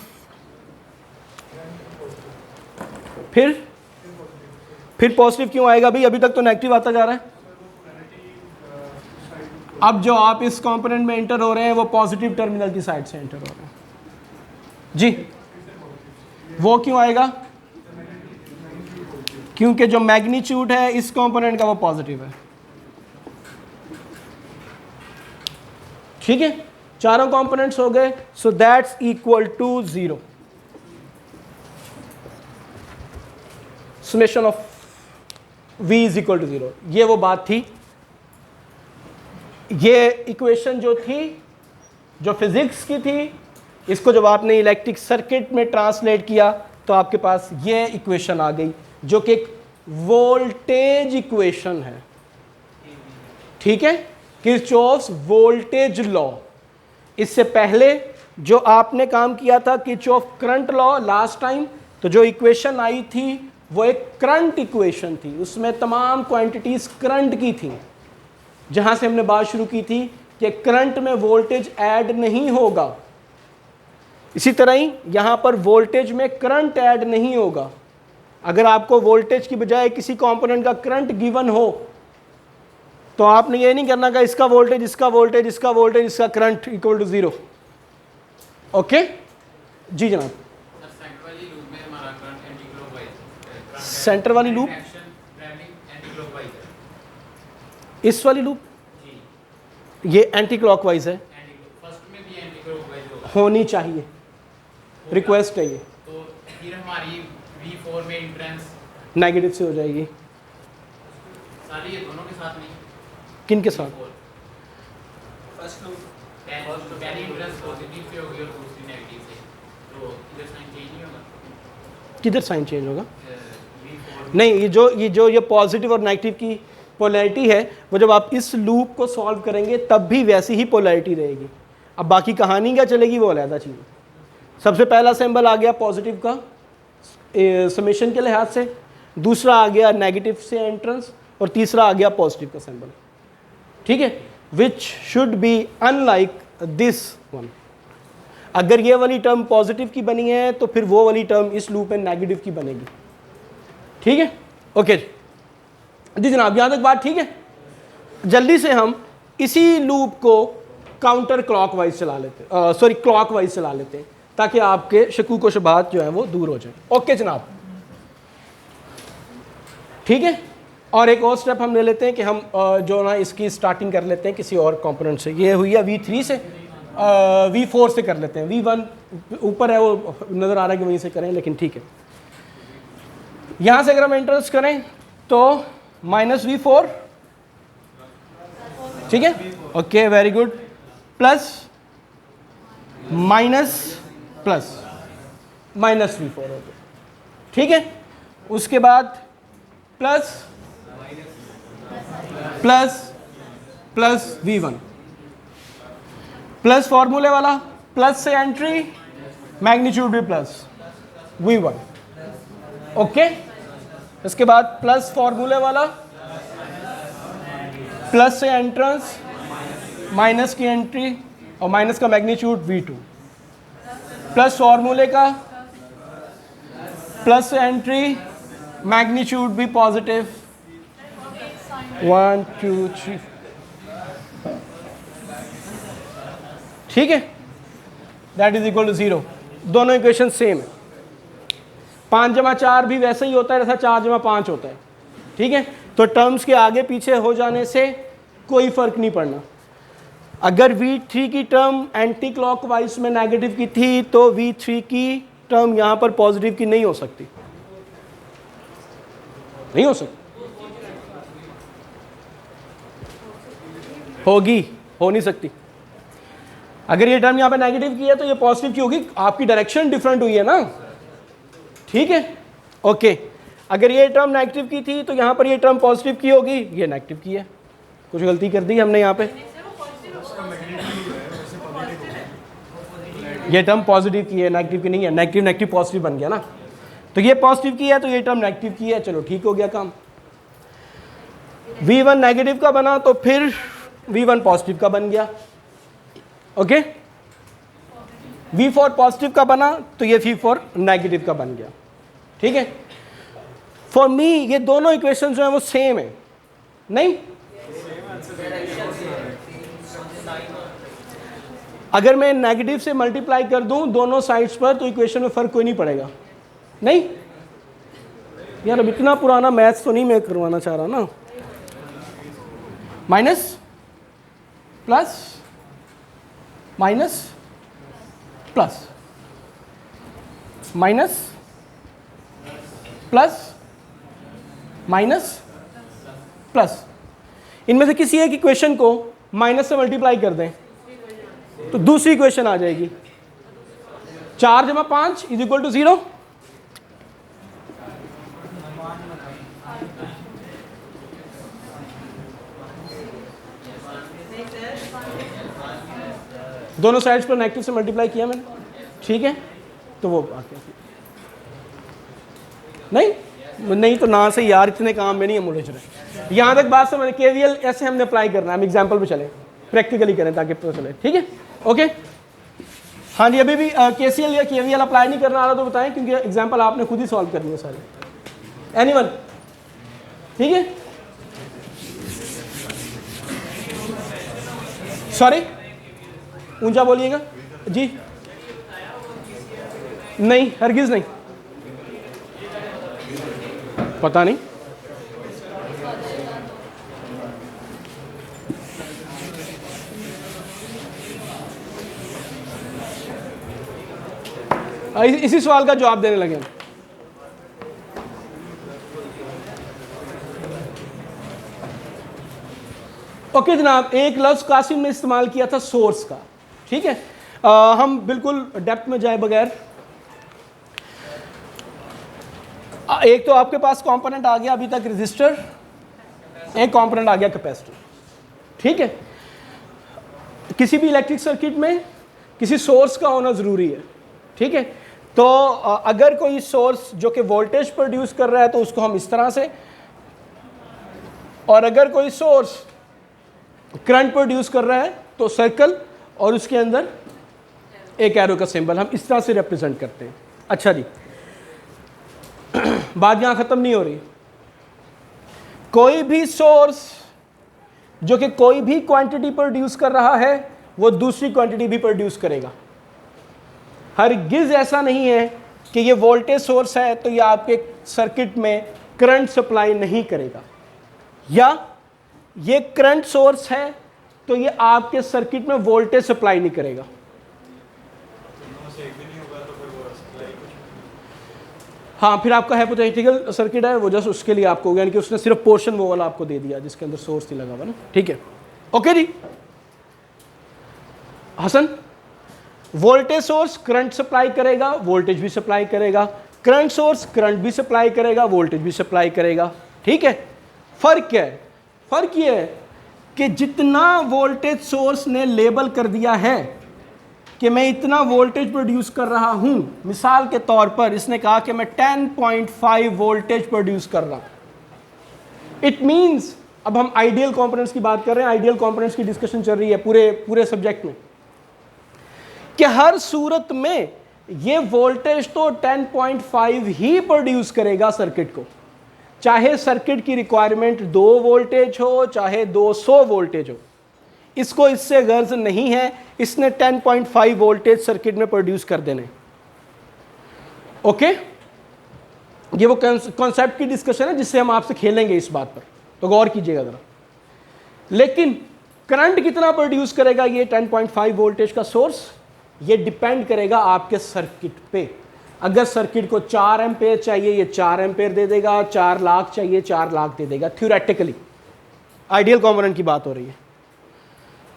फिर पॉजिटिव क्यों आएगा भाई? अभी तक तो नेगेटिव आता जा रहा है। अब जो आप इस कंपोनेंट में एंटर हो रहे हैं वो पॉजिटिव टर्मिनल की साइड से एंटर हो रहे हैं जी। वो क्यों आएगा? क्योंकि जो मैग्नीट्यूड है इस कंपोनेंट का वो पॉजिटिव है, ठीक है। चारों कंपोनेंट्स हो गए, so that's equal to 0। Summation of v is equal to 0। ये वो बात थी, ये इक्वेशन जो थी, जो फिजिक्स की थी, इसको जब आपने इलेक्ट्रिक सर्किट में ट्रांसलेट किया तो आपके पास ये इक्वेशन आ गई, जो कि एक वोल्टेज इक्वेशन है, ठीक है। Kirchhoff's voltage law. इससे पहले जो आपने काम किया था Kirchhoff current law last time, तो जो इक्वेशन आई थी वो एक करंट इक्वेशन थी, उसमें तमाम क्वांटिटीज करंट की थी। जहां से हमने बात शुरू की थी कि करंट में वोल्टेज ऐड नहीं होगा, इसी तरह ही यहां पर वोल्टेज में करंट ऐड नहीं होगा। अगर आपको वोल्टेज की बजाय किसी कंपोनेंट का करंट गिवन हो तो आपने ये नहीं करना कि इसका वोल्टेज, इसका वोल्टेज, इसका वोल्टेज, इसका करंट इक्वल टू 0। ओके जी जनाब। सेंटर वाली लूप, इस वाली लूप, ये एंटी क्लॉकवाइज है, होनी चाहिए, रिक्वेस्ट है ये। तो फिर हमारी V4 में इंट्रेंस नेगेटिव से हो जाएगी। सारी ये दोनों के साथ नहीं, किन के साथ? पहली इंट्रेंस पॉजिटिव से होगी और दूसरी नेगेटिव से, तो इधर साइन चेंज नहीं होगा। किधर साइन चेंज होगा? V4 नहीं, ये पॉजिटिव और नेगेटिव की पोलैरिटी है, वो जब आप इस लूप को सॉल्व करेंगे तब भी वैसी ही पोलैरिटी रहेगी। अब बाकी कहानी क्या चलेगी वो अलग चीज़। सबसे पहला सिंबल आ गया पॉजिटिव का समेशन के लिहाज से, दूसरा आ गया नेगेटिव से एंट्रेंस, और तीसरा आ गया पॉजिटिव का सिंबल, ठीक है। Which should be unlike this one. अगर ये वाली टर्म पॉजिटिव की बनी है तो फिर वो वाली टर्म इस लूप में नेगेटिव की बनेगी, ठीक है। ओके जी जनाब, यहाँ तक बात ठीक है। जल्दी से हम इसी लूप को काउंटर क्लॉकवाइज चला लेते हैं, सॉरी क्लॉकवाइज चला लेते हैं, ताकि आपके शकूक व शुबहात जो है वो दूर हो जाए। ओके जनाब, ठीक है। और एक और स्टेप हम ले लेते हैं कि हम जो ना इसकी स्टार्टिंग कर लेते हैं किसी और कंपोनेंट से। ये हुई है V3 से, V4 से कर लेते हैं। V1 ऊपर है, वो नज़र आ रहा है कि वहीं से करें, लेकिन ठीक है। यहाँ से अगर हम एंट्रेंस करें तो -V4, ठीक है। Okay very good, plus minus plus -V4 हो गया, ठीक है। उसके बाद plus plus plus V1, plus फॉर्मूले वाला, प्लस से एंट्री, मैग्नीट्यूड भी प्लस V1, ओके। इसके बाद प्लस फॉर्मूले वाला, प्लस से एंट्रेंस, माइनस की एंट्री और माइनस का मैग्नीट्यूड V2, प्लस फॉर्मूले का, प्लस से एंट्री, मैग्नीट्यूड भी पॉजिटिव, 1 2 3, ठीक है। That is equal to 0। दोनों इक्वेशन सेम है। 5 जमा 4 भी वैसे ही होता है जैसा 4 जमा 5 होता है, ठीक है। तो टर्म्स के आगे पीछे हो जाने से कोई फर्क नहीं पड़ना। अगर V3 की टर्म एंटी क्लॉकवाइज में नेगेटिव की थी तो V3 की टर्म यहाँ पर पॉजिटिव की नहीं हो सकती, नहीं हो सकती, होगी, हो नहीं सकती। अगर ये टर्म यहाँ पे नेगेटिव की है तो ये पॉजिटिव की होगी, आपकी डायरेक्शन डिफरेंट हुई है ना, ठीक है, ओके। अगर ये टर्म नेगेटिव की थी तो यहाँ पर ये टर्म पॉजिटिव की होगी, ये नेगेटिव की है, कुछ गलती कर दी हमने यहाँ पे। ये टर्म पॉजिटिव की है, नेगेटिव की नहीं है, नेगेटिव नेगेटिव पॉजिटिव बन गया ना, तो ये पॉजिटिव की है तो ये टर्म नेगेटिव की है, चलो ठीक हो गया काम। v1 नेगेटिव का बना तो फिर v1 पॉजिटिव का बन गया, ओके। v4 पॉजिटिव का बना तो ये v4 नेगेटिव का बन गया, ठीक है। फॉर मी ये दोनों इक्वेशन जो है वो सेम है, नहीं? अगर मैं नेगेटिव से मल्टीप्लाई कर दूं दोनों साइड्स पर तो इक्वेशन में फर्क कोई नहीं पड़ेगा, नहीं? यार अब इतना पुराना मैथ्स तो नहीं मैं करवाना चाह रहा ना। Minus plus minus plus minus plus minus plus, इनमें से किसी एक इक्वेशन को माइनस से मल्टीप्लाई कर दें तो दूसरी इक्वेशन आ जाएगी, 4 जमा 5 इज इक्वल टू 0। दोनों साइड्स पर नेगेटिव से मल्टीप्लाई किया मैंने, ठीक है, तो वो आ गया। नहीं तो ना से यार इतने काम में नहीं हम उलझ रहे। यहाँ तक बात समझ, केवीएल ऐसे हमने अप्लाई करना है, हम एग्जाम्पल पे चले, प्रैक्टिकली करें ताकि पता चले, ठीक है, ओके। हाँ जी, अभी भी केसीएल या केवीएल अप्लाई नहीं करना आ रहा तो बताएं, क्योंकि एग्जाम्पल आपने खुद ही सॉल्व करनी है सारे। एनीवन? ठीक है, सॉरी ऊंचा बोलिएगा जी। नहीं, हरगिज नहीं, पता नहीं। इसी सवाल का जवाब देने लगे। ओके जनाब, एक लफ्ज कासिम ने इस्तेमाल किया था सोर्स का, ठीक है। हम बिल्कुल डेप्थ में जाए बगैर, एक तो आपके पास कंपोनेंट आ गया अभी तक रेजिस्टर, एक कंपोनेंट आ गया कैपेसिटर, ठीक है। किसी भी इलेक्ट्रिक सर्किट में किसी सोर्स का होना ज़रूरी है, ठीक है। तो अगर कोई सोर्स जो कि वोल्टेज प्रोड्यूस कर रहा है तो उसको हम इस तरह से, और अगर कोई सोर्स करंट प्रोड्यूस कर रहा है तो सर्कल और उसके अंदर एक एरो का सिंबल, हम इस तरह से रिप्रेजेंट करते हैं। अच्छा जी, बात यहाँ ख़त्म नहीं हो रही। कोई भी सोर्स जो कि कोई भी क्वांटिटी प्रोड्यूस कर रहा है वो दूसरी क्वांटिटी भी प्रोड्यूस करेगा। हरगिज़ ऐसा नहीं है कि ये वोल्टेज सोर्स है तो ये आपके सर्किट में करंट सप्लाई नहीं करेगा, या ये करंट सोर्स है तो ये आपके सर्किट में वोल्टेज सप्लाई नहीं करेगा। हाँ, फिर आपका हाइपोथेटिकल सर्किट है वो जस्ट उसके लिए आपको, यानी कि उसने सिर्फ पोर्शन वो वाला आपको दे दिया जिसके अंदर सोर्स ही लगा हुआ ना, ठीक है। Okay ji Hasan, voltage source current supply करेगा, वोल्टेज भी सप्लाई करेगा, करंट सोर्स करंट भी सप्लाई करेगा, वोल्टेज भी सप्लाई करेगा, ठीक है। फर्क क्या है? फर्क ये है कि जितना वोल्टेज सोर्स ने लेबल कर दिया है कि मैं इतना वोल्टेज प्रोड्यूस कर रहा हूं, मिसाल के तौर पर इसने कहा कि मैं 10.5 वोल्टेज प्रोड्यूस कर रहा हूं, इट मींस, अब हम आइडियल कंपोनेंट्स की बात कर रहे हैं, आइडियल कंपोनेंट्स की डिस्कशन चल रही है पूरे सब्जेक्ट में, कि हर सूरत में ये वोल्टेज तो 10.5 ही प्रोड्यूस करेगा सर्किट को, चाहे सर्किट की रिक्वायरमेंट 2 वोल्टेज हो चाहे 200 वोल्टेज हो, इसको इससे गर्ज नहीं है, इसने 10.5 वोल्टेज सर्किट में प्रोड्यूस कर देने। ओके, ये वो कॉन्सेप्ट की डिस्कशन है जिससे हम आपसे खेलेंगे इस बात पर, तो गौर कीजिएगा जरा। लेकिन करंट कितना प्रोड्यूस करेगा ये 10.5 वोल्टेज का सोर्स, ये डिपेंड करेगा आपके सर्किट पे। अगर सर्किट को 4 एम्पेयर चाहिए ये 4 एम्पेयर दे देगा, 4 लाख चाहिए 4 लाख दे देगा, थ्योरेटिकली। आइडियल कंपोनेंट की बात हो रही है,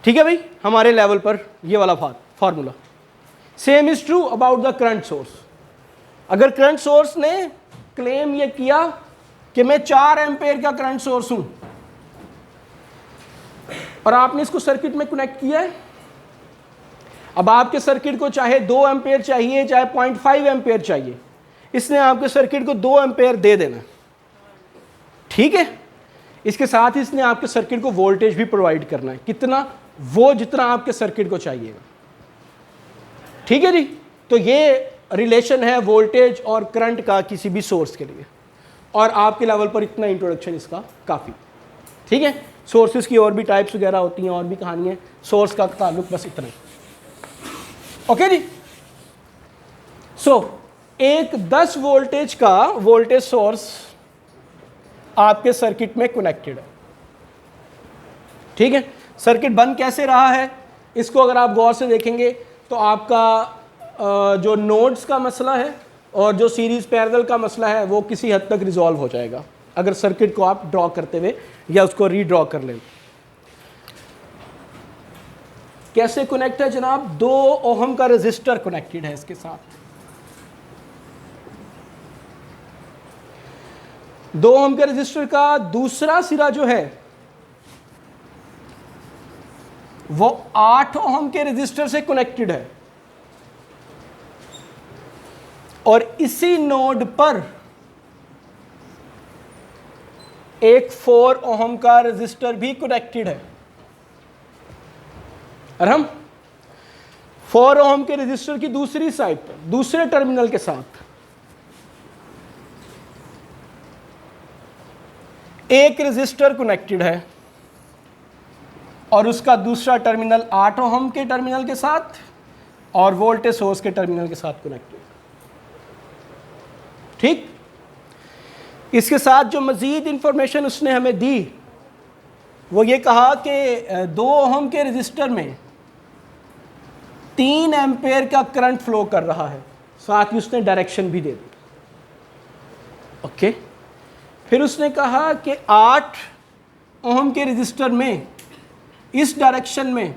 ठीक है भाई, हमारे लेवल पर ये वाला formula. Same is true about the current source. अगर करंट सोर्स ने क्लेम ये किया कि मैं 4 एम्पेयर का करंट सोर्स हूं और आपने इसको सर्किट में कनेक्ट किया है, अब आपके सर्किट को चाहे 2 एम्पेयर चाहिए चाहे 0.5 एम्पेयर चाहिए, इसने आपके सर्किट को 2 एम्पेयर दे देना, ठीक है। इसके साथ ही इसने आपके सर्किट को वोल्टेज भी प्रोवाइड करना है, कितना, वो जितना आपके सर्किट को चाहिएगा, ठीक है जी। तो ये रिलेशन है वोल्टेज और करंट का किसी भी सोर्स के लिए, और आपके लेवल पर इतना इंट्रोडक्शन इसका काफ़ी, ठीक है। सोर्सेज की और भी टाइप्स वगैरह होती हैं और भी कहानी है, सोर्स का ताल्लुक बस इतना, ओके जी। सो एक 10 वोल्टेज का वोल्टेज सोर्स आपके सर्किट में कनेक्टेड है, ठीक है। सर्किट बंद कैसे रहा है, इसको अगर आप गौर से देखेंगे तो आपका जो नोड्स का मसला है और जो सीरीज पैरेलल का मसला है वो किसी हद तक रिजॉल्व हो जाएगा अगर सर्किट को आप ड्रॉ करते हुए या उसको रीड्रॉ कर लें। कैसे कनेक्ट है जनाब, 2 ओहम का रेजिस्टर कनेक्टेड है इसके साथ, 2 ओहम के रेजिस्टर का दूसरा सिरा जो है वो 8 ओहम के रेजिस्टर से कनेक्टेड है, और इसी नोड पर एक 4 ओहम का रेजिस्टर भी कनेक्टेड है। और हम 4 ओहम के रेजिस्टर की दूसरी साइड पर दूसरे टर्मिनल के साथ एक रेजिस्टर कनेक्टेड है और उसका दूसरा टर्मिनल 8 ओहम के टर्मिनल के साथ और वोल्टेज सोर्स के टर्मिनल के साथ कनेक्टेड, ठीक। इसके साथ जो मज़ीद इंफॉर्मेशन उसने हमें दी वो ये कहा कि 2 ओहम के रेजिस्टर में 3 एम्पेयर का करंट फ्लो कर रहा है, साथ ही उसने डायरेक्शन भी दे दी, ओके। फिर उसने कहा कि 8 ओहम के रेजिस्टर में इस डायरेक्शन में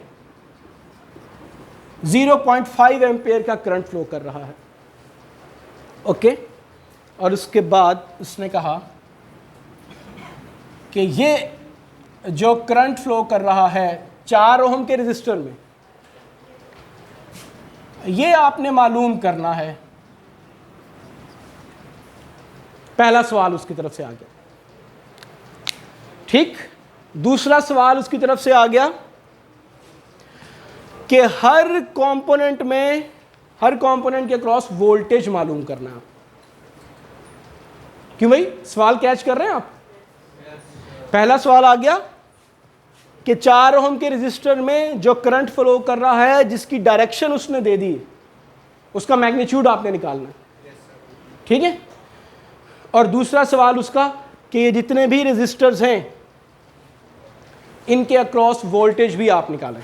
0.5 एम्पेयर का करंट फ्लो कर रहा है, ओके। और उसके बाद उसने कहा कि ये जो करंट फ्लो कर रहा है 4 ओहम के रेजिस्टर में, ये आपने मालूम करना है। पहला सवाल उसकी तरफ से आ गया, ठीक। दूसरा सवाल उसकी तरफ से आ गया कि हर कंपोनेंट के अक्रॉस वोल्टेज मालूम करना है। क्यों भाई, सवाल कैच कर रहे हैं आप? पहला सवाल आ गया कि 4 ओहम के रेजिस्टर में जो करंट फ्लो कर रहा है जिसकी डायरेक्शन उसने दे दी उसका मैग्नीट्यूड आपने निकालना है, ठीक है। और दूसरा सवाल उसका कि ये जितने भी रेजिस्टर्स हैं इनके अक्रॉस वोल्टेज भी आप निकालें,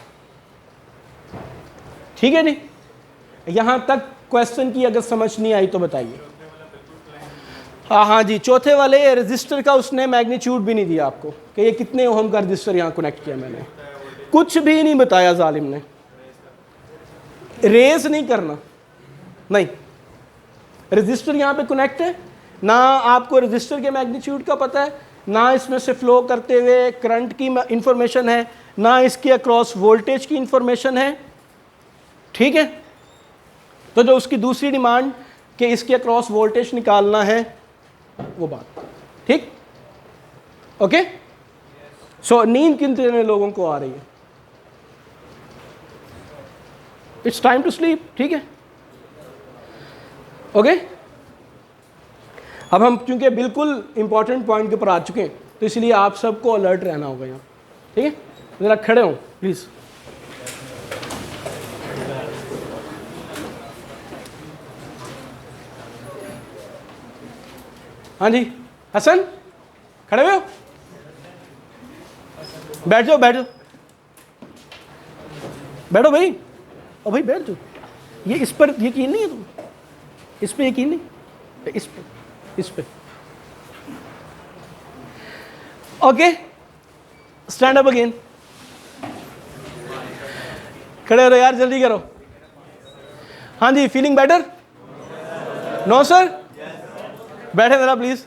ठीक है जी। यहां तक क्वेश्चन की अगर समझ नहीं आई तो बताइए। हाँ जी, चौथे वाले रेजिस्टर का उसने मैग्नीट्यूड भी नहीं दिया आपको कि ये कितने ओहम का रेजिस्टर यहाँ कनेक्ट किया, मैंने कुछ भी नहीं बताया जालिम ने। रेस नहीं करना, नहीं, रेजिस्टर यहाँ पे कनेक्ट है, ना आपको रेजिस्टर के मैग्नीट्यूड का पता है, ना इसमें से फ्लो करते हुए करंट की इंफॉर्मेशन है, ना इसके अक्रॉस वोल्टेज की इंफॉर्मेशन है, ठीक है। तो जो उसकी दूसरी डिमांड कि इसके अक्रॉस वोल्टेज निकालना है वो बात, ठीक, ओके। सो नींद कितने लोगों को आ रही है? इट्स टाइम टू स्लीप, ठीक है, ओके। अब हम चूंकि बिल्कुल इंपॉर्टेंट पॉइंट के ऊपर आ चुके हैं तो इसलिए आप सबको अलर्ट रहना होगा यहाँ, ठीक है। ज़रा खड़े हो प्लीज़। हाँ जी हसन, खड़े हुए हो? बैठ जाओ बैठ जाओ बैठो भाई, ओ भाई बैठ जाओ। ये इस पर यकीन नहीं है तुम? इस पे यकीन नहीं? इस पे ओके। स्टैंड अप अगेन, खड़े हो यार, जल्दी करो। हाँ जी, फीलिंग बेटर? नो सर, बैठे जरा प्लीज।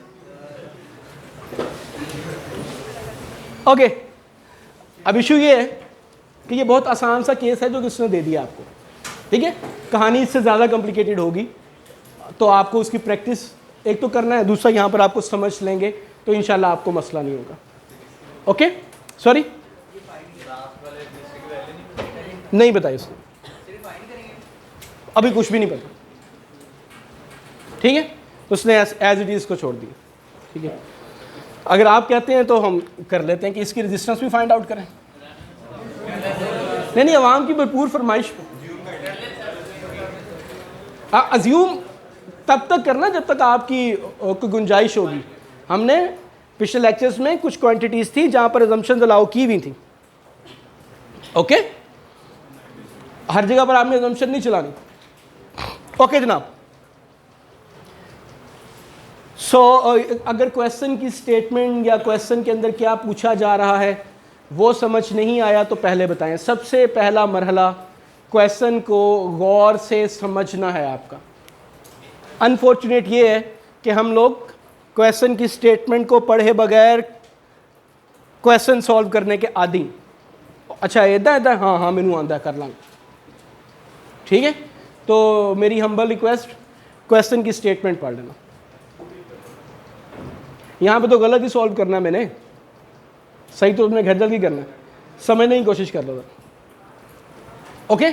ओके, अब इशू ये है कि ये बहुत आसान सा केस है जो किसने दे दिया आपको, ठीक है। कहानी इससे ज़्यादा कॉम्प्लिकेटेड होगी, तो आपको उसकी प्रैक्टिस एक तो करना है, दूसरा यहाँ पर आपको समझ लेंगे तो इंशाल्लाह आपको मसला नहीं होगा। ओके, सॉरी नहीं बताई उसने, अभी कुछ भी नहीं पता, ठीक है। उसने एज इट इज़ को छोड़ दिया, ठीक है। अगर आप कहते हैं तो हम कर लेते हैं कि इसकी रेजिस्टेंस भी फाइंड आउट करें। नहीं, अवाम की भरपूर फरमाइश पे अज्यूम तब तक करना जब तक आपकी कोई गुंजाइश होगी। हमने पिछले लेक्चर्स में कुछ क्वांटिटीज़ थी जहाँ पर अजम्पशंस अलाउ की हुई थी, ओके। हर जगह पर आपने अजम्पशन नहीं चलानी, ओके जनाब। सो अगर क्वेश्चन की स्टेटमेंट या क्वेश्चन के अंदर क्या पूछा जा रहा है वो समझ नहीं आया तो पहले बताएं। सबसे पहला मरहला क्वेश्चन को गौर से समझना है आपका। अनफॉर्चुनेट ये है कि हम लोग क्वेश्चन की स्टेटमेंट को पढ़े बगैर क्वेश्चन सॉल्व करने के आदी। अच्छा इदा इदा, हाँ हाँ मैनू आंदा कर लांगे, ठीक है। तो मेरी हम्बल रिक्वेस्ट, क्वेश्चन की स्टेटमेंट पढ़ लेना। यहाँ पे तो गलत ही सॉल्व करना है मैंने, सही तो तुमने घर जल्दी करना है, समझने की कोशिश कर लो। ओके,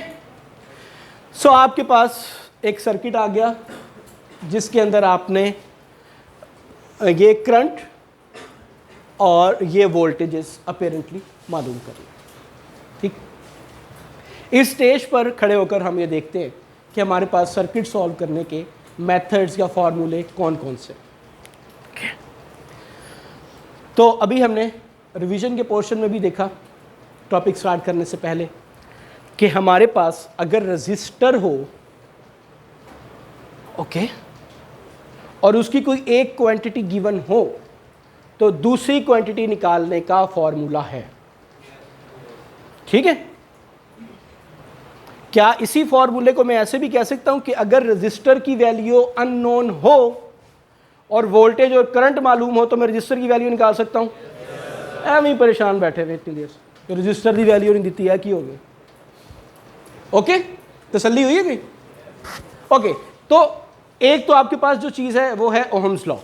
सो आपके पास एक सर्किट आ गया जिसके अंदर आपने ये करंट और ये वोल्टेजेस अपेरेंटली मालूम कर लिया, ठीक। इस स्टेज पर खड़े होकर हम ये देखते हैं कि हमारे पास सर्किट सॉल्व करने के मेथड्स या फॉर्मूले कौन कौन से। तो अभी हमने रिवीजन के पोर्शन में भी देखा टॉपिक स्टार्ट करने से पहले कि हमारे पास अगर रजिस्टर हो, ओके, और उसकी कोई एक क्वांटिटी गिवन हो तो दूसरी क्वांटिटी निकालने का फॉर्मूला है, ठीक है। क्या इसी फॉर्मूले को मैं ऐसे भी कह सकता हूं कि अगर रजिस्टर की वैल्यू अननोन हो और वोल्टेज और करंट मालूम हो तो मैं रजिस्टर की वैल्यू निकाल सकता हूं? एवं ही परेशान बैठे हुए इतनी देर से, तो रजिस्टर की वैल्यू नहीं दी है, की हो गई। ओके, तसल्ली हुई है कि? ओके, तो एक तो आपके पास जो चीज़ है वो है ओहम्स लॉ,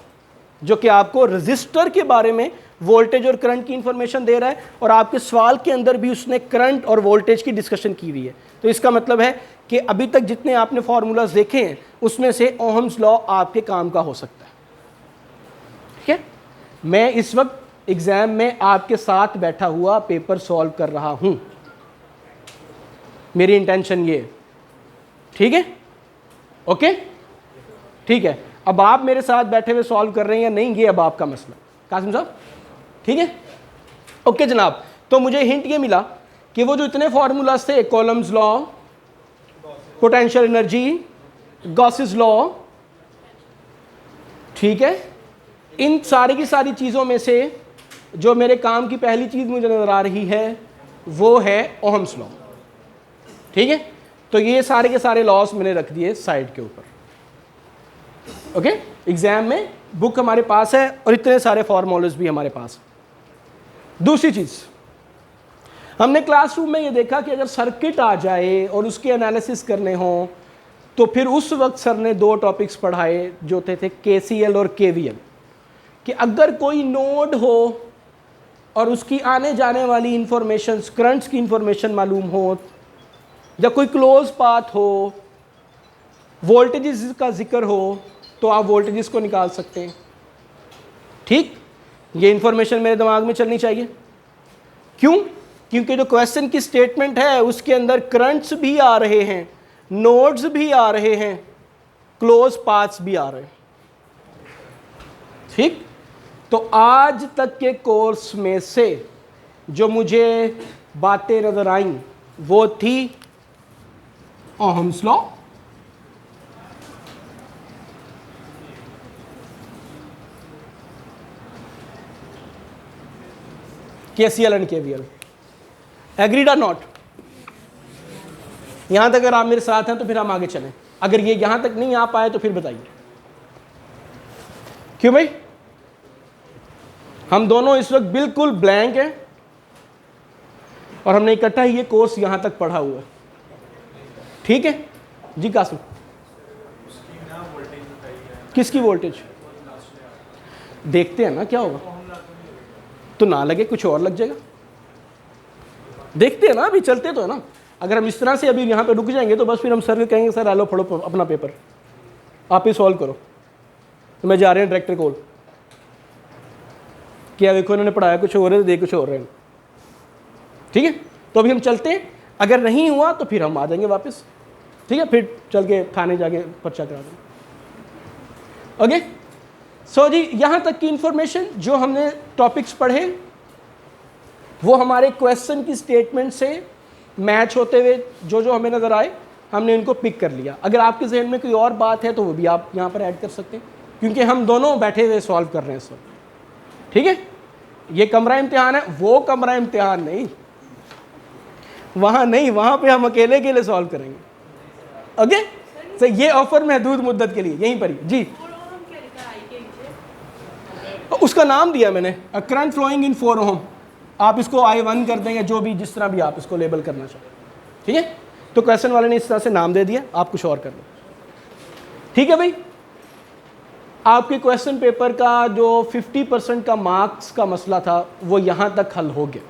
जो कि आपको रजिस्टर के बारे में वोल्टेज और करंट की इंफॉर्मेशन दे रहा है, और आपके सवाल के अंदर भी उसने करंट और वोल्टेज की डिस्कशन की हुई है। तो इसका मतलब है कि अभी तक जितने आपने फार्मूलाज देखे हैं उसमें से ओहम्स लॉ आपके काम का हो सकता है, ठीक है। मैं इस वक्त एग्जाम में आपके साथ बैठा हुआ पेपर सॉल्व कर रहा हूं, मेरी इंटेंशन ये है, ठीक है। ओके, ठीक है। अब आप मेरे साथ बैठे हुए सॉल्व कर रहे हैं या नहीं, ये अब आपका मसला, कासिम साहब, ठीक है। ओके जनाब, तो मुझे हिंट ये मिला कि वो जो इतने फार्मूलाज थे, columns law, potential energy, Gauss's law, ठीक है, इन सारी की सारी चीज़ों में से जो मेरे काम की पहली चीज़ मुझे नज़र आ रही है वो है ओहम्स लॉ, ठीक है। तो ये सारे के सारे लॉस मैंने रख दिए साइड के ऊपर, ओके। एग्जाम में बुक हमारे पास है और इतने सारे फॉर्मूलाज भी हमारे पास। दूसरी चीज़, हमने क्लासरूम में ये देखा कि अगर सर्किट आ जाए और उसके एनालिसिस करने हों तो फिर उस वक्त सर ने दो टॉपिक्स पढ़ाए जो थे KCL और KVL, कि अगर कोई नोड हो और उसकी आने जाने वाली इंफॉर्मेशन, करंट्स की इंफॉर्मेशन मालूम हो, या कोई क्लोज पाथ हो, वोल्टेजेस का जिक्र हो, तो आप वोल्टेजेस को निकाल सकते हैं, ठीक। ये इंफॉर्मेशन मेरे दिमाग में चलनी चाहिए। क्यों? क्योंकि जो क्वेश्चन की स्टेटमेंट है उसके अंदर करंट्स भी आ रहे हैं, नोड्स भी आ रहे हैं, क्लोज पाथ्स भी आ रहे हैं, ठीक। तो आज तक के कोर्स में से जो मुझे बातें नजर आईं वो थी Ohm's law, KCL and KVL। Agreed और नॉट? यहां तक अगर आप मेरे साथ हैं तो फिर हम आगे चलें, अगर ये यहां तक नहीं आ पाए तो फिर बताइए। क्यों भाई? हम दोनों इस वक्त बिल्कुल ब्लैंक हैं और हमने इकट्ठा ही ये कोर्स यहां तक पढ़ा हुआ है, ठीक है जी? कासिम, किसकी वोल्टेज देखते हैं ना, क्या होगा? तो ना लगे कुछ और लग जाएगा, देखते हैं ना, अभी चलते तो है ना। अगर हम इस तरह से अभी यहाँ पे रुक जाएंगे तो बस फिर हम सर को कहेंगे सर आलो पढ़ो अपना पेपर, आप ही सॉल्व करो। तो मैं जा रहे हैं डायरेक्टर कोल, क्या देखो इन्होंने पढ़ाया कुछ और है, दे कुछ और रहे हैं, ठीक है? तो अभी हम चलते हैं, अगर नहीं हुआ तो फिर हम आ जाएंगे वापस, ठीक है? फिर चल के थाने जाके पर्चा करा देंगे। ओके सो जी, यहाँ तक की इंफॉर्मेशन जो हमने टॉपिक्स पढ़े वो हमारे क्वेश्चन की स्टेटमेंट से मैच होते हुए जो जो हमें नज़र आए हमने इनको पिक कर लिया। अगर आपके जहन में कोई और बात है तो वो भी आप यहाँ पर ऐड कर सकते हैं, क्योंकि हम दोनों बैठे हुए सॉल्व कर रहे हैं सब, ठीक है? ये कमरा इम्तिहान है, वो कमरा इम्तिहान नहीं, वहाँ नहीं, वहाँ पे हम अकेले के लिए सॉल्व करेंगे। ओके सो ये ऑफर महदूद मुद्दत के लिए यहीं पर ही जी। उसका नाम दिया मैंने करंट फ्लोइंग इन 4 ओम, आप इसको I1 कर देंगे, जो भी जिस तरह भी आप इसको लेबल करना चाहें, ठीक है? तो क्वेश्चन वाले ने इस तरह से नाम दे दिया, आप कुछ और कर लो, ठीक है भाई? आपके क्वेश्चन पेपर का जो 50% का मार्क्स का मसला था वो यहाँ तक हल हो गया।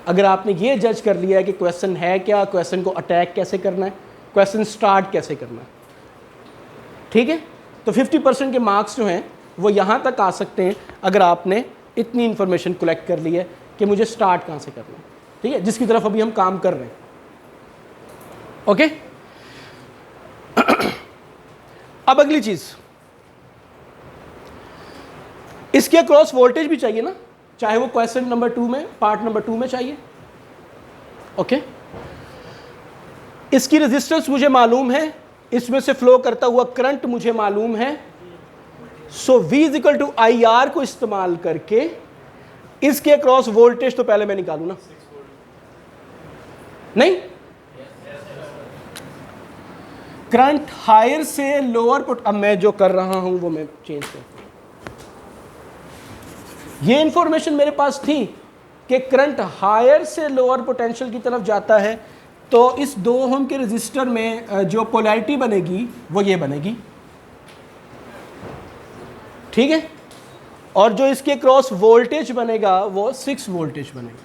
अगर आपने ये जज कर लिया है कि क्वेश्चन है क्या, क्वेश्चन को अटैक कैसे करना है, क्वेश्चन स्टार्ट कैसे करना है, ठीक है? तो 50% के मार्क्स जो हैं वो यहाँ तक आ सकते हैं अगर आपने इतनी इन्फॉर्मेशन कलेक्ट कर ली है कि मुझे स्टार्ट कहाँ से करना है, ठीक है? जिसकी तरफ अभी हम काम कर रहे हैं। ओके अब अगली चीज़, इसके अक्रॉस वोल्टेज भी चाहिए ना, चाहे वो क्वेश्चन नंबर 2 में, पार्ट नंबर 2 में चाहिए। ओके इसकी रेजिस्टेंस मुझे मालूम है, इसमें से फ्लो करता हुआ करंट मुझे मालूम है, सो V = IR को इस्तेमाल करके इसके अक्रॉस वोल्टेज तो पहले मैं निकालू ना, नहीं? करंट हायर से लोअर पुट, अब मैं जो कर रहा हूं वो मैं चेंज करता हूं। ये इंफॉर्मेशन मेरे पास थी कि करंट हायर से लोअर पोटेंशियल की तरफ जाता है, तो इस 2 ओम के रेजिस्टर में जो पोलैरिटी बनेगी वो ये बनेगी, ठीक है? और जो इसके क्रॉस वोल्टेज बनेगा वो 6 वोल्टेज बनेगा,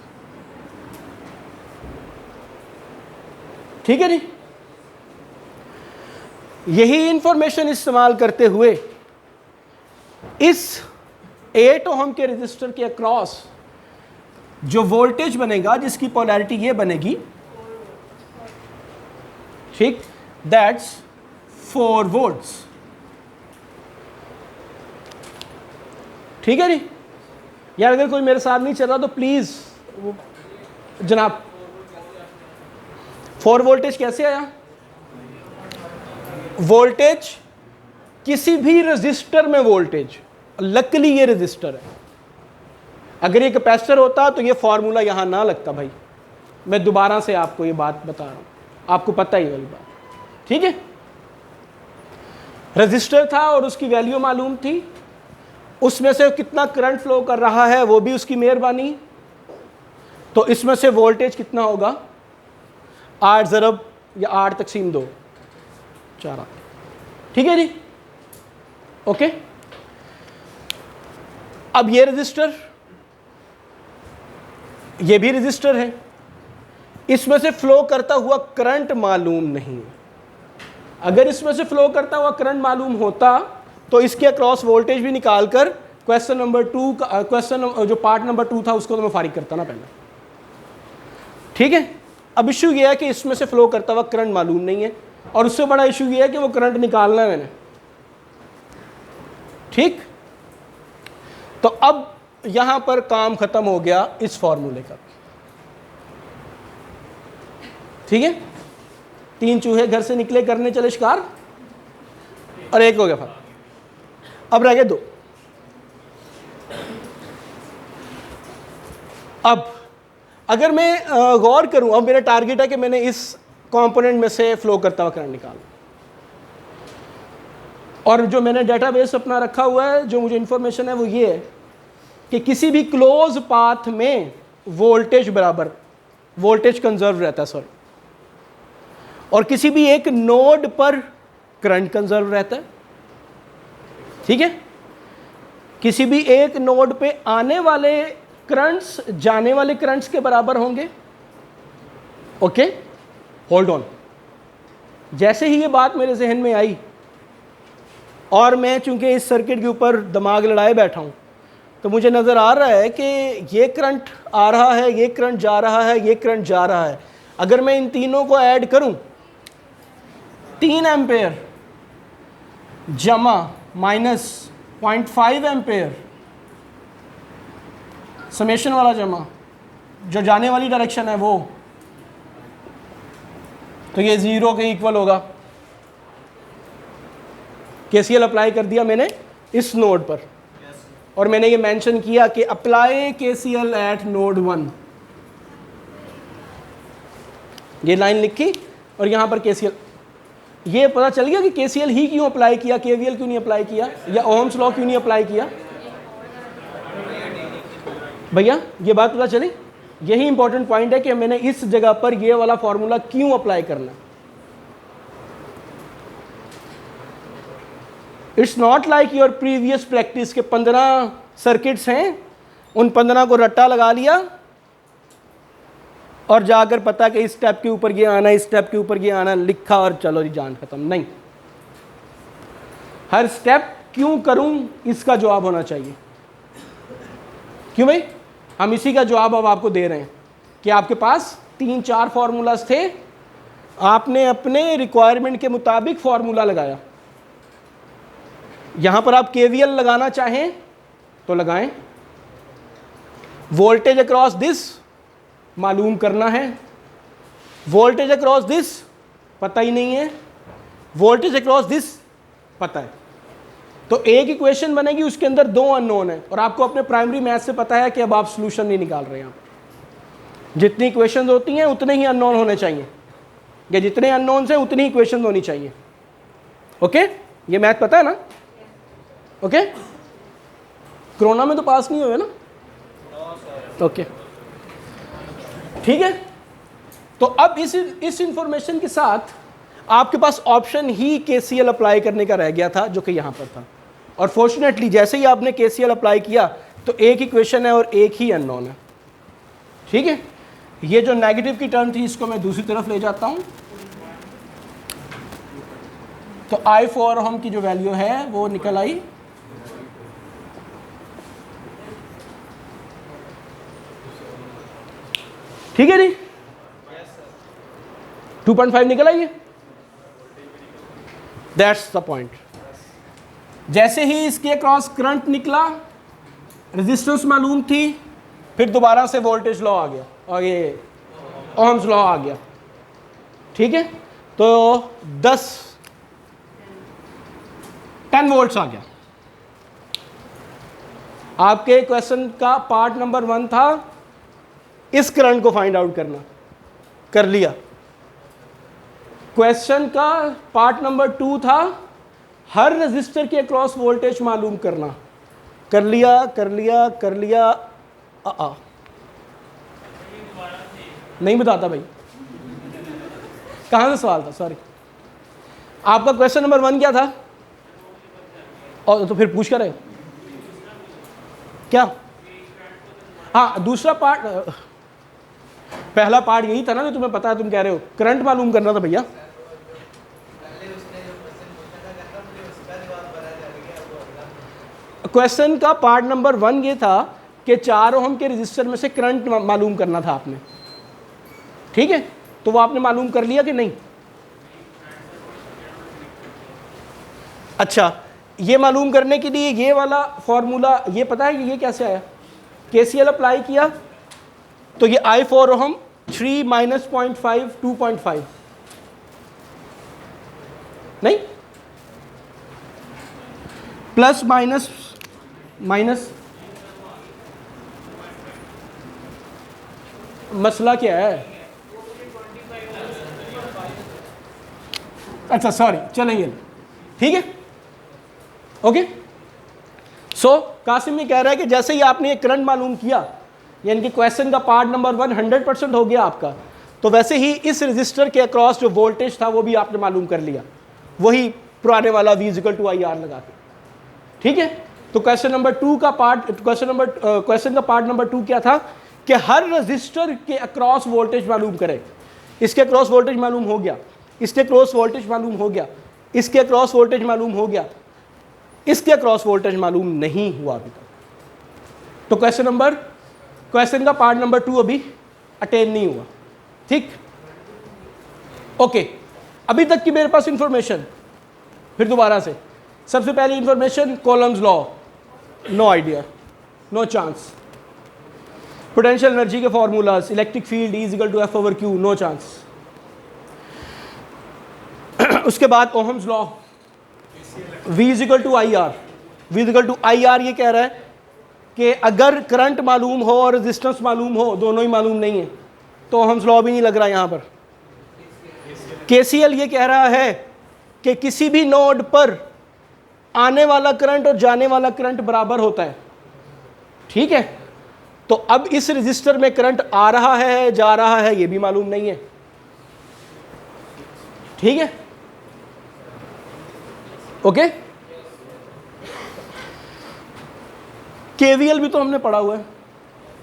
ठीक है जी? यही इंफॉर्मेशन इस्तेमाल करते हुए इस 8 ओम के रेजिस्टर के अक्रॉस जो वोल्टेज बनेगा, जिसकी पोलैरिटी ये बनेगी, ठीक, दैट्स 4 वोल्ट्स, ठीक है जी? यार अगर कोई मेरे साथ नहीं चल रहा तो प्लीज जनाब, 4 वोल्टेज कैसे आया? वोल्टेज किसी भी रजिस्टर में वोल्टेज, लकीली ये रजिस्टर है, अगर ये कैपेसिटर होता तो ये फॉर्मूला यहां ना लगता भाई। मैं दोबारा से आपको ये बात बता रहा हूं, आपको पता ही वाली बात, ठीक है? रजिस्टर था और उसकी वैल्यू मालूम थी, उसमें से कितना करंट फ्लो कर रहा है वो भी उसकी मेहरबानी, तो इसमें से वोल्टेज कितना होगा? 8 ज़रब या 8/2 4, ठीक है जी? ओके अब ये रजिस्टर, ये भी रजिस्टर है, इसमें से फ्लो करता हुआ करंट मालूम नहीं है। अगर इसमें से फ्लो करता हुआ करंट मालूम होता तो इसके अक्रॉस वोल्टेज भी निकालकर क्वेश्चन नंबर 2 का, क्वेश्चन जो पार्ट नंबर 2 था उसको तो मैं फारिग करता ना पहले, ठीक है? अब इशू ये है कि इसमें से फ्लो करता हुआ करंट मालूम नहीं है, और उससे बड़ा इशू ये है कि वो करंट निकालना है मैंने, ठीक? तो अब यहां पर काम खत्म हो गया इस फॉर्मूले का, ठीक है? 3 चूहे घर से निकले करने चले शिकार, और 1 हो गया फर्क, अब रह गए 2। अब अगर मैं गौर करूं, अब मेरा टारगेट है कि मैंने इस कंपोनेंट में से फ्लो करता हुआ करंट निकालना, और जो मैंने डेटाबेस अपना रखा हुआ है, जो मुझे इंफॉर्मेशन है वो ये है कि किसी भी क्लोज पाथ में वोल्टेज बराबर, वोल्टेज कंजर्व रहता है सॉरी, और किसी भी एक नोड पर करंट कंजर्व रहता है। ठीक है, किसी भी एक नोड पे आने वाले करंट्स जाने वाले करंट्स के बराबर होंगे। Okay, hold on. जैसे ही ये बात मेरे जहन में आई और मैं चूंकि इस सर्किट के ऊपर दिमाग लड़ाए बैठा हूं, तो मुझे नज़र आ रहा है कि ये करंट आ रहा है, ये करंट जा रहा है, ये करंट जा रहा है। अगर मैं इन तीनों को ऐड करूं, 3 एम्पेयर जमा माइनस 0.5 एम्पेयर, समेशन वाला जमा, जो जाने वाली डायरेक्शन है वो, तो ये 0 के इक्वल होगा। केसीएल अप्लाई कर दिया मैंने इस नोड पर, और मैंने ये मेंशन किया कि अप्लाई केसीएल एट नोड 1, ये लाइन लिखी और यहाँ पर केसीएल। ये पता चल गया कि केसीएल ही क्यों अप्लाई किया, केवीएल क्यों नहीं अप्लाई किया, या ओम्स लॉ क्यों नहीं अप्लाई किया। भैया ये बात पता चली, यही इंपॉर्टेंट पॉइंट है कि मैंने इस जगह पर ये वाला फॉर्मूला क्यों अप्लाई करना। It's not like your previous practice के 15 सर्किट्स हैं, उन 15 को रट्टा लगा लिया और जाकर पता कि इस स्टेप के ऊपर ये आना, इस स्टेप के ऊपर ये आना, लिखा और चलो जी जान खत्म। नहीं, हर स्टेप क्यों करूं इसका जवाब होना चाहिए। क्यों भाई, हम इसी का जवाब अब आपको दे रहे हैं कि आपके पास 3-4 फार्मूलाज थे, आपने अपने रिक्वायरमेंट के मुताबिक फार्मूला लगाया। यहां पर आप केवीएल लगाना चाहें तो लगाएं। वोल्टेज अक्रॉस दिस मालूम करना है, वोल्टेज अक्रॉस दिस पता ही नहीं है, वोल्टेज अक्रॉस दिस पता है। तो एक इक्वेशन बनेगी, उसके अंदर 2 अननोन है, और आपको अपने प्राइमरी मैथ से पता है कि अब आप सॉल्यूशन नहीं निकाल रहे हैं। जितनी इक्वेशंस होती हैं उतने ही अननोन होने चाहिए, या जितने अननोन्स हैं उतनी इक्वेशंस होनी चाहिए। ओके, ये मैथ पता है ना। ओके, कोरोना में तो पास नहीं हुए ना। ओके, ठीक है। तो अब इस इंफॉर्मेशन के साथ आपके पास ऑप्शन ही केसीएल अप्लाई करने का रह गया था, जो कि यहाँ पर था। और फॉर्चुनेटली जैसे ही आपने केसीएल अप्लाई किया तो एक इक्वेशन है और एक ही अननोन है। ठीक है, ये जो नेगेटिव की टर्म थी इसको मैं दूसरी तरफ ले जाता हूँ। तो I4 ओम की जो वैल्यू है वो निकल आई ठीक है जी, 2.5 निकल आई है। That's the point. जैसे ही इसके क्रॉस करंट निकला, रेजिस्टेंस मालूम थी, फिर दोबारा से वोल्टेज लॉ आ गया और ये ओम्स लॉ आ गया। ठीक है, तो 10 वोल्ट्स आ गया। आपके क्वेश्चन का पार्ट नंबर 1 था इस करंट को फाइंड आउट करना, कर लिया। क्वेश्चन का पार्ट नंबर 2 था हर रजिस्टर के अक्रॉस वोल्टेज मालूम करना, कर लिया कर लिया कर लिया। नहीं बताता भाई, कहाँ से सवाल था, सॉरी। आपका क्वेश्चन नंबर 1 क्या था, और तो फिर पूछ कर रहे क्या। हाँ, दूसरा पार्ट, पहला पार्ट यही था ना जो तुम्हें पता है, तुम कह रहे हो करंट मालूम करना था भैया। क्वेश्चन का पार्ट नंबर 1 ये था कि 4 ओम के रजिस्टर में से करंट मालूम करना था आपने। ठीक है, तो वो आपने मालूम कर लिया कि नहीं। अच्छा, ये मालूम करने के लिए ये वाला फॉर्मूला, ये पता है कि ये कैसे आया। केसीएल अप्लाई किया तो ये I4 ओम 3 माइनस 0.5 2.5 नहीं, प्लस माइनस माइनस, मसला क्या है। अच्छा सॉरी, चलेंगे, ठीक है। ओके, सो कासिम ये कह रहा है कि जैसे ही आपने ये करंट मालूम किया, यानी कि क्वेश्चन का पार्ट नंबर 1 100% हो गया आपका, तो वैसे ही इस रजिस्टर के अक्रॉस जो वोल्टेज था वो भी आपने मालूम कर लिया, वही पुराने वाला V = IR लगा के। ठीक है, तो क्वेश्चन का पार्ट नंबर 2 क्या था कि हर रजिस्टर के अक्रॉस वोल्टेज मालूम करें। इसके अक्रॉस वोल्टेज मालूम हो गया, इसके अक्रॉस वोल्टेज मालूम हो गया, इसके अक्रॉस वोल्टेज मालूम हो गया, इसके अक्रॉस वोल्टेज मालूम नहीं हुआ अभी तक। तो क्वेश्चन का पार्ट नंबर 2 अभी अटेन नहीं हुआ। ठीक, ओके, अभी तक की मेरे पास इंफॉर्मेशन, फिर दोबारा से सबसे पहली information Coulomb's law, no idea, no chance. Potential energy के formulas, electric field E = F/Q, no chance. उसके बाद Ohm's law, V = IR। V = IR ये कह रहा है कि अगर करंट मालूम हो और रेजिस्टेंस मालूम हो, दोनों ही मालूम नहीं है, तो ओहम्स लॉ भी नहीं लग रहा यहाँ पर। KCL ये कह रहा है कि किसी भी नोड पर आने वाला करंट और जाने वाला करंट बराबर होता है। ठीक है, तो अब इस रजिस्टर में करंट आ रहा है, जा रहा है, ये भी मालूम नहीं है। ठीक है, ओके। KVL भी तो हमने पढ़ा हुआ है,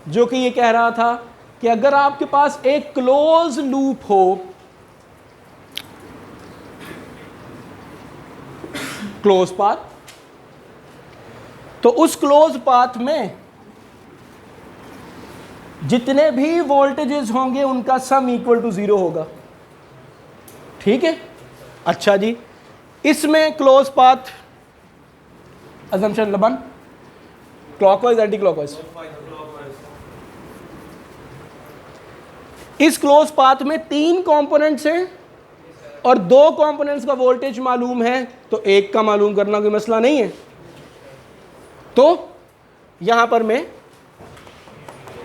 जो कि ये कह रहा था कि अगर आपके पास एक क्लोज लूप हो, क्लोज पाथ, तो उस क्लोज पाथ में जितने भी वोल्टेजेस होंगे उनका सम = 0 होगा। ठीक है, अच्छा जी, इसमें क्लोज पाथ अजम्पशन लबन क्लॉकवाइज एंटी क्लॉकवाइज, इस क्लोज पाथ में 3 कंपोनेंट्स हैं और 2 कंपोनेंट्स का वोल्टेज मालूम है, तो एक का मालूम करना कोई मसला नहीं है। तो यहां पर मैं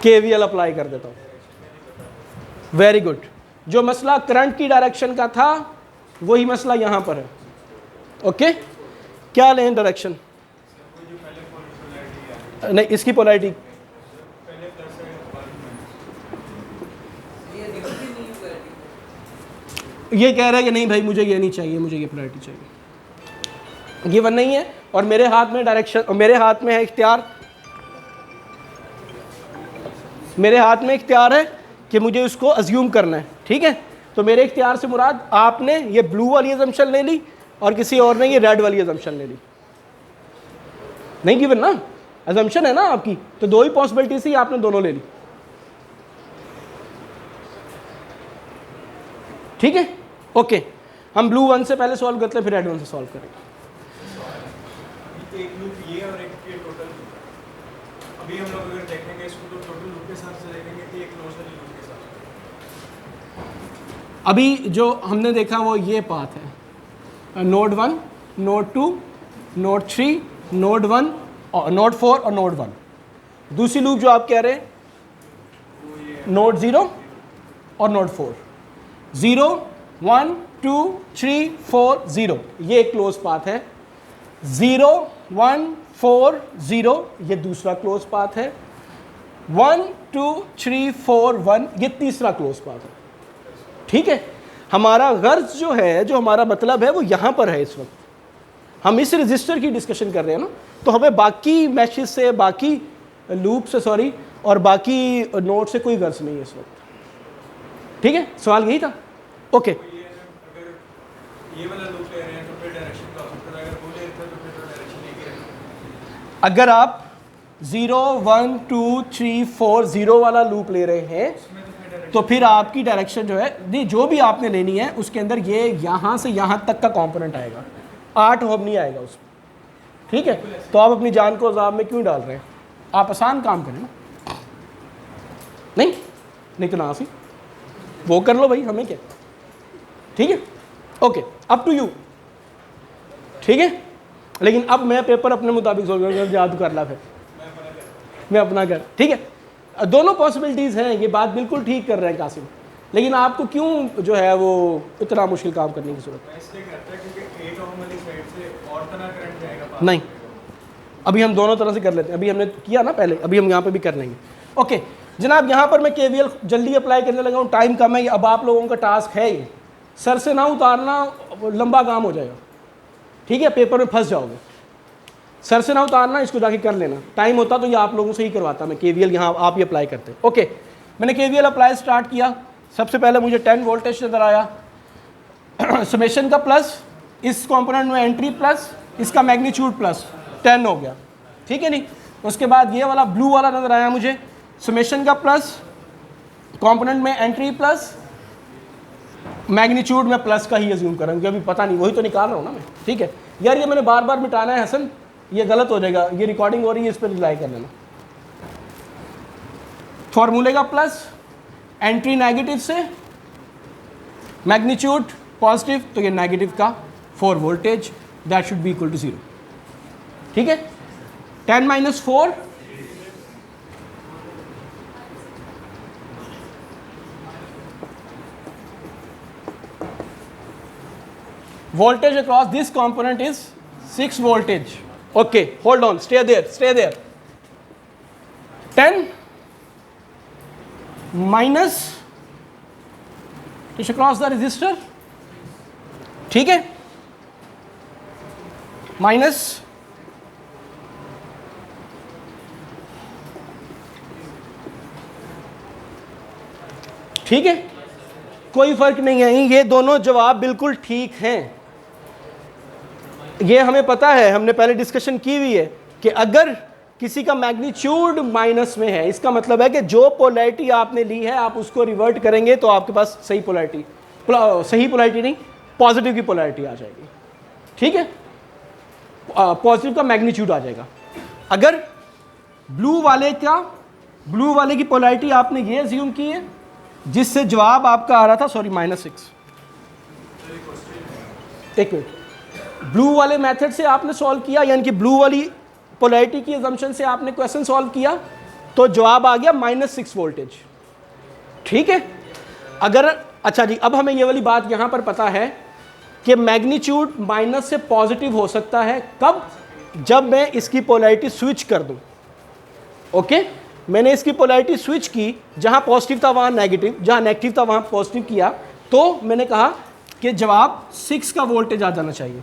KVL अप्लाई कर देता हूं। वेरी गुड, जो मसला करंट की डायरेक्शन का था वही मसला यहां पर है। ओके, क्या लें डायरेक्शन? नहीं, इसकी पोलैरिटी ये कह रहा है कि नहीं भाई मुझे ये नहीं चाहिए, मुझे ये पोलैरिटी चाहिए, गिवन नहीं है और मेरे हाथ में डायरेक्शन, मेरे हाथ में है इख्तियार, मेरे हाथ में इख्तियार है कि मुझे उसको अज्यूम करना है। ठीक है, तो मेरे इख्तियार से मुराद आपने ये ब्लू वाली अजम्पशन ले ली और किसी और ने ये रेड वाली अजम्पशन ले ली। नहीं गिवन ना, अजम्पशन है ना आपकी, तो 2 ही पॉसिबिलिटी से आपने दोनों ले ली। ठीक है, ओके, हम ब्लू 1 से पहले सॉल्व करते हैं, फिर रेड 1 से सॉल्व करेंगे। एक लूप ये और एक ये टोटल, अभी हम लोग अगर देखेंगे इसको तो टोटल लूप के साथ से देखेंगे कि एक क्लोज वाली लूप के साथ। अभी जो हमने देखा वो ये पाथ है, नोड 1, नोड 2, नोड 3, नोड 1 और नोड 4 और नोड 1। दूसरी लूप जो आप कह रहे हैं नोड 0 और नोड 4, 0 1 2 3 4 0, ये एक क्लोज पाथ है। 0 1 4 0 ये दूसरा क्लोज पाथ है। 1 2 3 4 1 ये तीसरा क्लोज पाथ है। ठीक है, हमारा गर्ज जो है, जो हमारा मतलब है वो यहाँ पर है। इस वक्त हम इस रजिस्टर की डिस्कशन कर रहे हैं ना, तो हमें बाकी मैसेज से, बाकी लूप से, सॉरी, और बाकी नोट से कोई गर्ज नहीं है इस वक्त। ठीक है, सवाल यही था। ओके, अगर ये वाला लूप ले रहे हैं तो फिर डायरेक्शन का हो सकता है, अगर वो ले रहे थे तो फिर तो डायरेक्शन एक ही रहेगा। अगर आप 0 1 2 3 4 0 वाला लूप ले रहे हैं तो फिर आपकी डायरेक्शन जो है, नहीं जो भी आपने लेनी है उसके अंदर ये यहाँ से यहाँ तक का कंपोनेंट आएगा, 8 ओम नहीं आएगा उसमें। ठीक है, तो आप अपनी जान को अजाब में क्यों डाल रहे हैं? आप आसान काम करें ना, नहीं तो ना सी वो कर लो भाई, हमें क्या। ठीक है, ओके, अप टू यू। ठीक है, लेकिन अब मैं पेपर अपने मुताबिक सोच रहा हूँ, याद कर ला, फिर मैं अपना कर। ठीक है, दोनों पॉसिबिलिटीज़ हैं, ये बात बिल्कुल ठीक कर रहे हैं कासिम। लेकिन आपको क्यों जो है वो इतना मुश्किल काम करने की ज़रूरत मैं इसलिए करता है क्योंकि 8 ओम वाली साइड से और तरह करंट जाएगा पास नहीं। अभी हम दोनों तरह से कर लेते हैं, अभी हमने किया ना पहले, अभी हम यहाँ पे भी कर लेंगे। ओके जनाब, यहाँ पर मैं KVL जल्दी अप्लाई करने लगा हूँ, टाइम कम है, अब आप लोगों का टास्क है ये, सर से ना उतारना लंबा काम हो जाएगा, ठीक है, पेपर में फंस जाओगे। सर से ना उतारना, इसको जाके कर लेना, टाइम होता तो ये आप लोगों से ही करवाता मैं KVL, यहाँ आप ही अप्लाई करते। ओके मैंने KVL अप्लाई स्टार्ट किया, सबसे पहले मुझे 10 वोल्टेज नज़र आया, समेशन का प्लस, इस कंपोनेंट में एंट्री प्लस, इसका मैग्नीट्यूड प्लस 10 हो गया, ठीक है नहीं। उसके बाद ये वाला ब्लू वाला नज़र आया मुझे, समेशन का प्लस, कंपोनेंट में एंट्री प्लस, मैग्नीट्यूड में प्लस का ही अज्यूम करेंगे, अभी पता नहीं, वही तो निकाल रहा हूँ ना मैं, ठीक है। यार ये मैंने बार बार मिटाना है हसन, ये गलत हो जाएगा, ये रिकॉर्डिंग हो रही है, इस पर रिलाई कर लेना। फॉर्मूले का प्लस, एंट्री नेगेटिव से, मैग्नीट्यूड पॉजिटिव, तो ये नेगेटिव का 4 voltage, that should be equal to 0, ठीक है। 10 minus 4 voltage across this component is 6 voltage. Okay, hold on, stay there. 10 minus push across the resistor, ठीक है, माइनस ठीक है, कोई फर्क नहीं है, ये दोनों जवाब बिल्कुल ठीक हैं। ये हमें पता है, हमने पहले डिस्कशन की हुई है कि अगर किसी का मैग्नीट्यूड माइनस में है, इसका मतलब है कि जो पोलैरिटी आपने ली है आप उसको रिवर्ट करेंगे तो आपके पास सही पोलैरिटी नहीं, पॉजिटिव की पोलैरिटी आ जाएगी, ठीक है, पॉजिटिव का मैग्नीट्यूड आ जाएगा। अगर ब्लू वाले की पोलैरिटी आपने ये अज्यूम की है जिससे जवाब आपका आ रहा था, सॉरी -6, एक मिनट, ब्लू वाले मेथड से आपने सॉल्व किया, यानी कि ब्लू वाली पोलैरिटी की अजम्पशन से आपने क्वेश्चन सॉल्व किया, तो जवाब आ गया -6 वोल्टेज, ठीक है। अगर अच्छा जी, अब हमें ये वाली बात यहाँ पर पता है कि मैग्नीट्यूड माइनस से पॉजिटिव हो सकता है, कब? जब मैं इसकी पोलैरिटी स्विच कर दूँ। ओके, मैंने इसकी पोलैरिटी स्विच की, जहाँ पॉजिटिव था वहाँ नेगेटिव, जहाँ नेगेटिव था वहाँ पॉजिटिव किया, तो मैंने कहा कि जवाब 6 का वोल्टेज आ जाना चाहिए।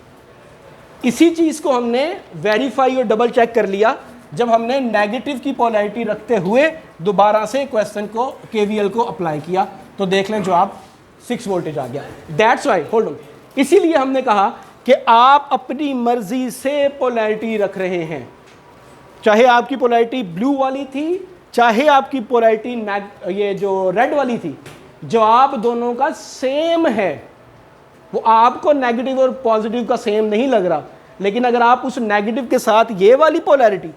इसी चीज़ को हमने वेरीफाई और डबल चेक कर लिया जब हमने नेगेटिव की पोलैरिटी रखते हुए दोबारा से क्वेश्चन को KVL को अप्लाई किया, तो देख लें जवाब 6 वोल्टेज आ गया। दैट्स वाई, होल्ड ऑन, इसीलिए हमने कहा कि आप अपनी मर्जी से पोलैरिटी रख रहे हैं, चाहे आपकी पोलैरिटी ब्लू वाली थी, चाहे आपकी पोलैरिटी ये जो रेड वाली थी, जवाब दोनों का सेम है। वो आपको नेगेटिव और पॉजिटिव का सेम नहीं लग रहा, लेकिन अगर आप उस नेगेटिव के साथ ये वाली पोलैरिटी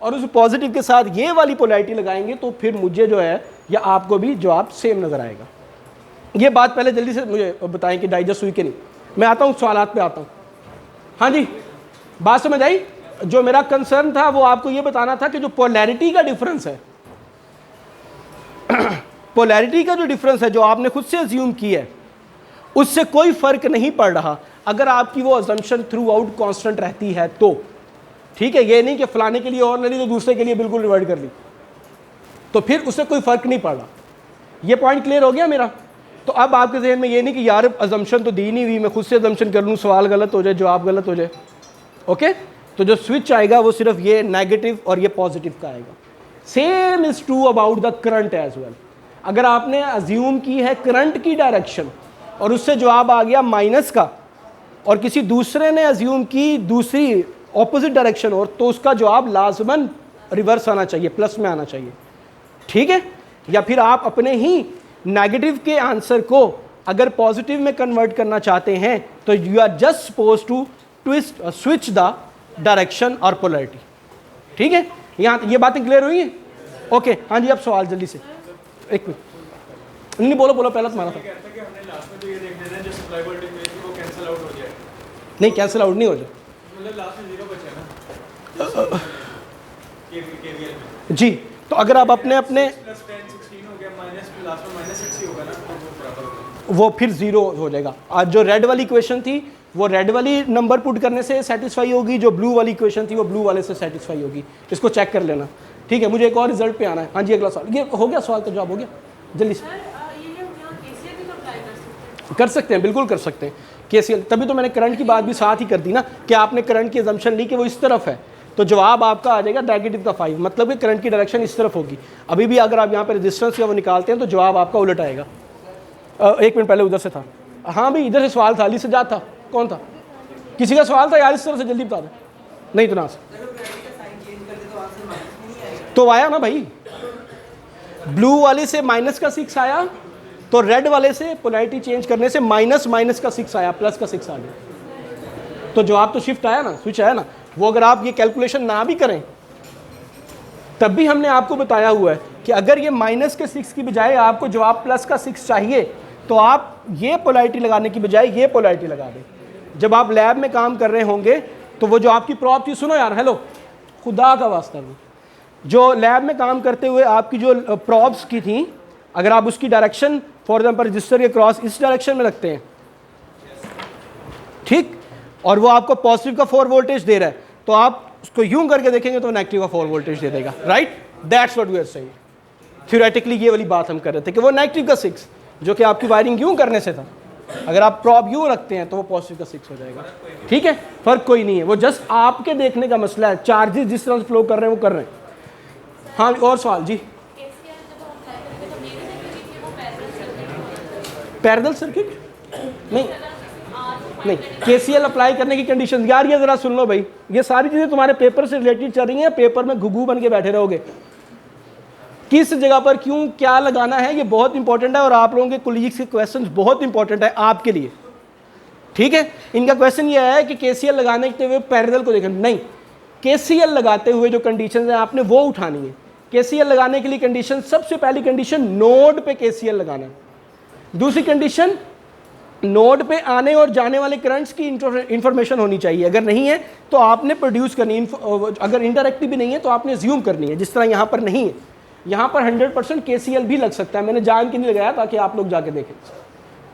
और उस पॉजिटिव के साथ ये वाली पोलैरिटी लगाएंगे तो फिर मुझे जो है या आपको भी जवाब सेम नज़र आएगा। ये बात पहले जल्दी से मुझे बताएं कि डाइजेस्ट हुई कि नहीं। मैं आता हूँ सवालात पे आता हूँ। हाँ जी, बात समझ आई? जो मेरा कंसर्न था वो आपको ये बताना था कि जो पोलैरिटी का डिफरेंस है पोलैरिटी का जो डिफरेंस है जो आपने खुद से अज्यूम की है, उससे कोई फर्क नहीं पड़ रहा अगर आपकी वो अजम्पशन थ्रू आउट कॉन्स्टेंट रहती है तो, ठीक है। ये नहीं कि फलाने के लिए और ले ली तो दूसरे के लिए बिल्कुल रिवर्ट कर ली, तो फिर उससे कोई फर्क नहीं पड़ रहा। ये पॉइंट क्लियर हो गया मेरा? तो अब आपके जहन में ये नहीं कि यार अजम्पशन तो दी नहीं हुई, मैं खुद से अजम्पशन कर लूँ, सवाल गलत हो जाए, जवाब गलत हो जाए। ओके, तो जो स्विच आएगा वो सिर्फ ये नेगेटिव और ये पॉजिटिव का आएगा। Same is true about the current as well. अगर आपने अज्यूम की है करंट की डायरेक्शन और उससे जवाब आ गया माइनस का, और किसी दूसरे ने अज्यूम की दूसरी ऑपोजिट डायरेक्शन और, तो उसका जवाब लाजमन रिवर्स आना चाहिए, प्लस में आना चाहिए, ठीक है। या फिर आप अपने ही नेगेटिव के आंसर को अगर पॉजिटिव में कन्वर्ट करना चाहते हैं तो you are just suppose to twist switch the direction और पोलैरिटी, ठीक है। यहाँ ये बातें क्लियर हुई हैं? ओके, हाँ जी, अब सवाल जल्दी से, एक मिनट, नहीं बोलो पहला तुम्हारा था। कहता है कि हमने लास्ट में तो ये देख लेना है जो सप्लाई वोल्टेज में थी वो कैंसिल आउट हो जाए। नहीं, कैंसिल आउट नहीं हो जाए, मतलब लास्ट में 0 बचा ना KVL में। जी। तो अगर आप अपने अपने प्लस 10 16 हो गया माइनस लास्ट में माइनस 6 ही होगा ना, तो वो बराबर होगा। वो फिर ज़ीरो हो जाएगा। आज जो रेड वाली इक्वेशन थी वो रेड वाली नंबर पुट करने से सेटिस्फाई होगी, जो ब्लू वाली इक्वेशन थी वो ब्लू वाले से सेटिस्फाई होगी। इसको चेक कर लेना, ठीक है। मुझे एक और रिजल्ट पे आना है। हाँ जी, अगला सवाल। ये हो गया, सवाल का जवाब हो गया, जल्दी से कर सकते हैं, बिल्कुल कर सकते हैं केसीएल। तभी तो मैंने करंट की बात भी साथ ही कर दी ना, कि आपने करंट की अजम्पशन ली कि वो इस तरफ है, तो जवाब आपका आ जाएगा नेगेटिव का 5, मतलब कि करंट की डायरेक्शन इस तरफ होगी। अभी भी अगर आप यहाँ पे रेजिस्टेंस का वो निकालते हैं तो जवाब आपका उलट आएगा। एक मिनट पहले उधर से था, हाँ भाई इधर से सवाल था, अली सजाद था, कौन था, किसी का सवाल था यार, इस तरह से जल्दी बता दो। नहीं तो ना तो आया ना भाई, ब्लू वाले से माइनस का 6 आया, तो रेड वाले से पोलैरिटी चेंज करने से माइनस माइनस का 6 आया, प्लस का 6 आ गया। तो जवाब तो शिफ्ट आया ना, स्विच आया ना। वो अगर आप ये कैलकुलेशन ना भी करें तब भी हमने आपको बताया हुआ है कि अगर ये माइनस के 6 की बजाय आपको जवाब प्लस का 6 चाहिए तो आप ये पोलैरिटी लगाने की बजाय ये पोलैरिटी लगा दें। जब आप लैब में काम कर रहे होंगे तो वो जो आपकी प्रॉप थी, सुनो यार, हेलो, खुदा का वास्ता, वो जो लैब में काम करते हुए आपकी जो प्रॉप्स की थी, अगर आप उसकी डायरेक्शन फॉर एग्जाम्पल रजिस्टर के क्रॉस इस डायरेक्शन में रखते हैं, ठीक, और वो आपको पॉजिटिव का 4 वोल्टेज दे रहा है, तो आप उसको यूं करके देखेंगे तो नेगेटिव का 4 वोल्टेज दे देगा, right. That's what we are saying. Theoretically ये वाली बात हम कर रहे थे कि वो नेगेटिव का 6 जो कि आपकी वायरिंग यूं करने से था, अगर आप प्रॉप यूं रखते हैं तो वो पॉजिटिव का 6 हो जाएगा, ठीक है। फर्क कोई नहीं है, वो जस्ट आपके देखने का मसला है। चार्जेस जिस तरह से फ्लो कर रहे हैं वो कर रहे हैं। हाँ, और सवाल जी। पैरेलल सर्किट नहीं, नहीं, केसीएल अप्लाई करने की कंडीशन, यार ये जरा सुन लो भाई, ये सारी चीजें तुम्हारे पेपर से रिलेटेड चल रही हैं, पेपर में घुघू बन के बैठे रहोगे। किस जगह पर क्यों क्या लगाना है ये बहुत इंपॉर्टेंट है, और आप लोगों के कोलीग्स के क्वेश्चंस बहुत इंपॉर्टेंट है आपके लिए, ठीक है। इनका क्वेश्चन ये है कि केसीएल लगाने के हुए पैरेलल को देखना, नहीं, केसीएल लगाते हुए जो कंडीशन है आपने वो उठानी है। केसीएल लगाने के लिए कंडीशन, सबसे पहली कंडीशन नोड पे केसीएल लगाना है। दूसरी कंडीशन, नोड पे आने और जाने वाले करंट्स की इंफॉर्मेशन होनी चाहिए, अगर नहीं है तो आपने प्रोड्यूस करनी, अगर इंटरएक्टिव भी नहीं है तो आपने ज्यूम करनी है, जिस तरह यहाँ पर नहीं है। यहाँ पर 100% केसीएल भी लग सकता है, मैंने जान के नहीं लगाया ताकि आप लोग जाके देखें,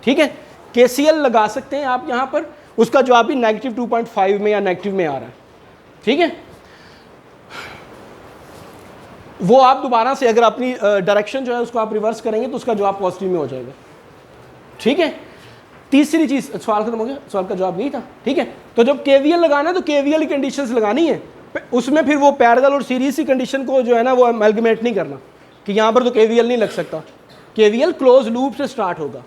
ठीक है। केसीएल लगा सकते हैं आप यहाँ पर, उसका जवाब भी नेगेटिव 2.5 में या नेगेटिव में आ रहा है, ठीक है। वो आप दोबारा से अगर अपनी डायरेक्शन जो है उसको आप रिवर्स करेंगे तो उसका जवाब पॉजिटिव में हो जाएगा, ठीक है। तीसरी चीज, सवाल खत्म हो गया, सवाल का जवाब नहीं था, ठीक है। तो जब केवीएल लगाना है तो केवीएल की कंडीशंस लगानी है, उसमें फिर वो पैरेलल और सीरीज की कंडीशन को जो है ना वो अमेलगमेट नहीं करना कि यहाँ पर तो केवीएल नहीं लग सकता, केवीएल क्लोज लूप से स्टार्ट होगा,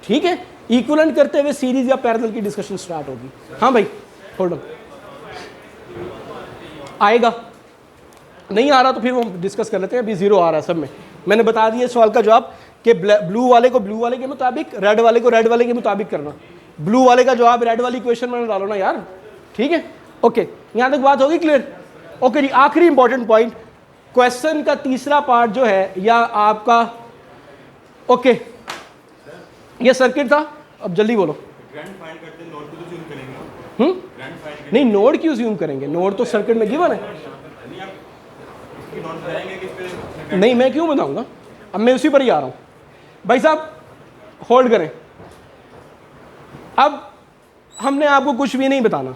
ठीक है। इक्विवेलेंट करते हुए सीरीज या पैरेलल की डिस्कशन स्टार्ट होगी। हाँ भाई, होल्ड ऑन, आएगा, नहीं आ रहा तो फिर वो डिस्कस कर लेते हैं। अभी 0 आ रहा है सब में, मैंने बता दिया सवाल का जवाब कि ब्लू वाले को ब्लू वाले के मुताबिक, रेड वाले को रेड वाले के मुताबिक करना। ब्लू वाले का जवाब रेड वाली इक्वेशन में डालो ना यार, ठीक है। ओके, यहाँ तक बात होगी क्लियर? ओके जी, आखिरी इंपॉर्टेंट पॉइंट, क्वेश्चन का तीसरा पार्ट जो है या आपका, ओके, ये सर्किट था, अब जल्दी बोलो। नहीं, नोड क्यों ज्यूम करेंगे, नोड तो सर्किट में गिवन है। नहीं, मैं क्यों बताऊंगा, अब मैं उसी पर ही आ रहा हूं भाई साहब, होल्ड करें। अब हमने आपको कुछ भी नहीं बताना,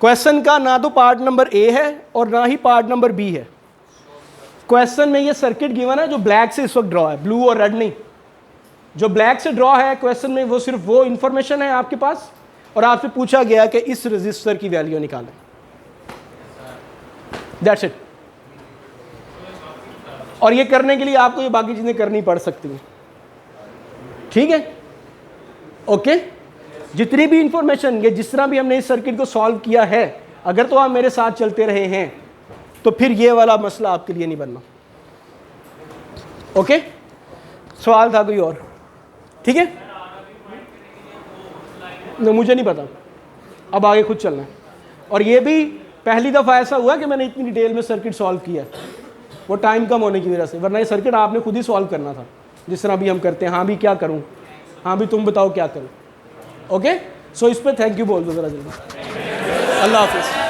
क्वेश्चन का ना तो पार्ट नंबर ए है और ना ही पार्ट नंबर बी है। क्वेश्चन में ये सर्किट गिवन है जो ब्लैक से इस वक्त ड्रॉ है, ब्लू और रेड नहीं। जो ब्लैक से ड्रॉ है क्वेश्चन में वो सिर्फ वो इंफॉर्मेशन है आपके पास, और आपसे पूछा गया कि इस रजिस्टर की वैल्यू निकालें, दैट्स इट। और ये करने के लिए आपको ये बाकी चीजें करनी पड़ सकती हैं, ठीक है। ओके, जितनी भी इंफॉर्मेशन, ये जिस तरह भी हमने इस सर्किट को सॉल्व किया है, अगर तो आप मेरे साथ चलते रहे हैं तो फिर ये वाला मसला आपके लिए नहीं बनना। ओके, सवाल था कोई और? ठीक है, no, मुझे नहीं पता, अब आगे खुद चलना है। और ये भी पहली दफ़ा ऐसा हुआ कि मैंने इतनी डिटेल में सर्किट सॉल्व किया, वो टाइम कम होने की वजह से, वरना ये सर्किट आपने खुद ही सॉल्व करना था जिस तरह भी हम करते हैं। हाँ भी क्या करूँ, हाँ भी तुम बताओ क्या करूँ। ओके, सो इस पर थैंक यू बोल दो ज़रा जल्दी। अल्लाह हाफिज़।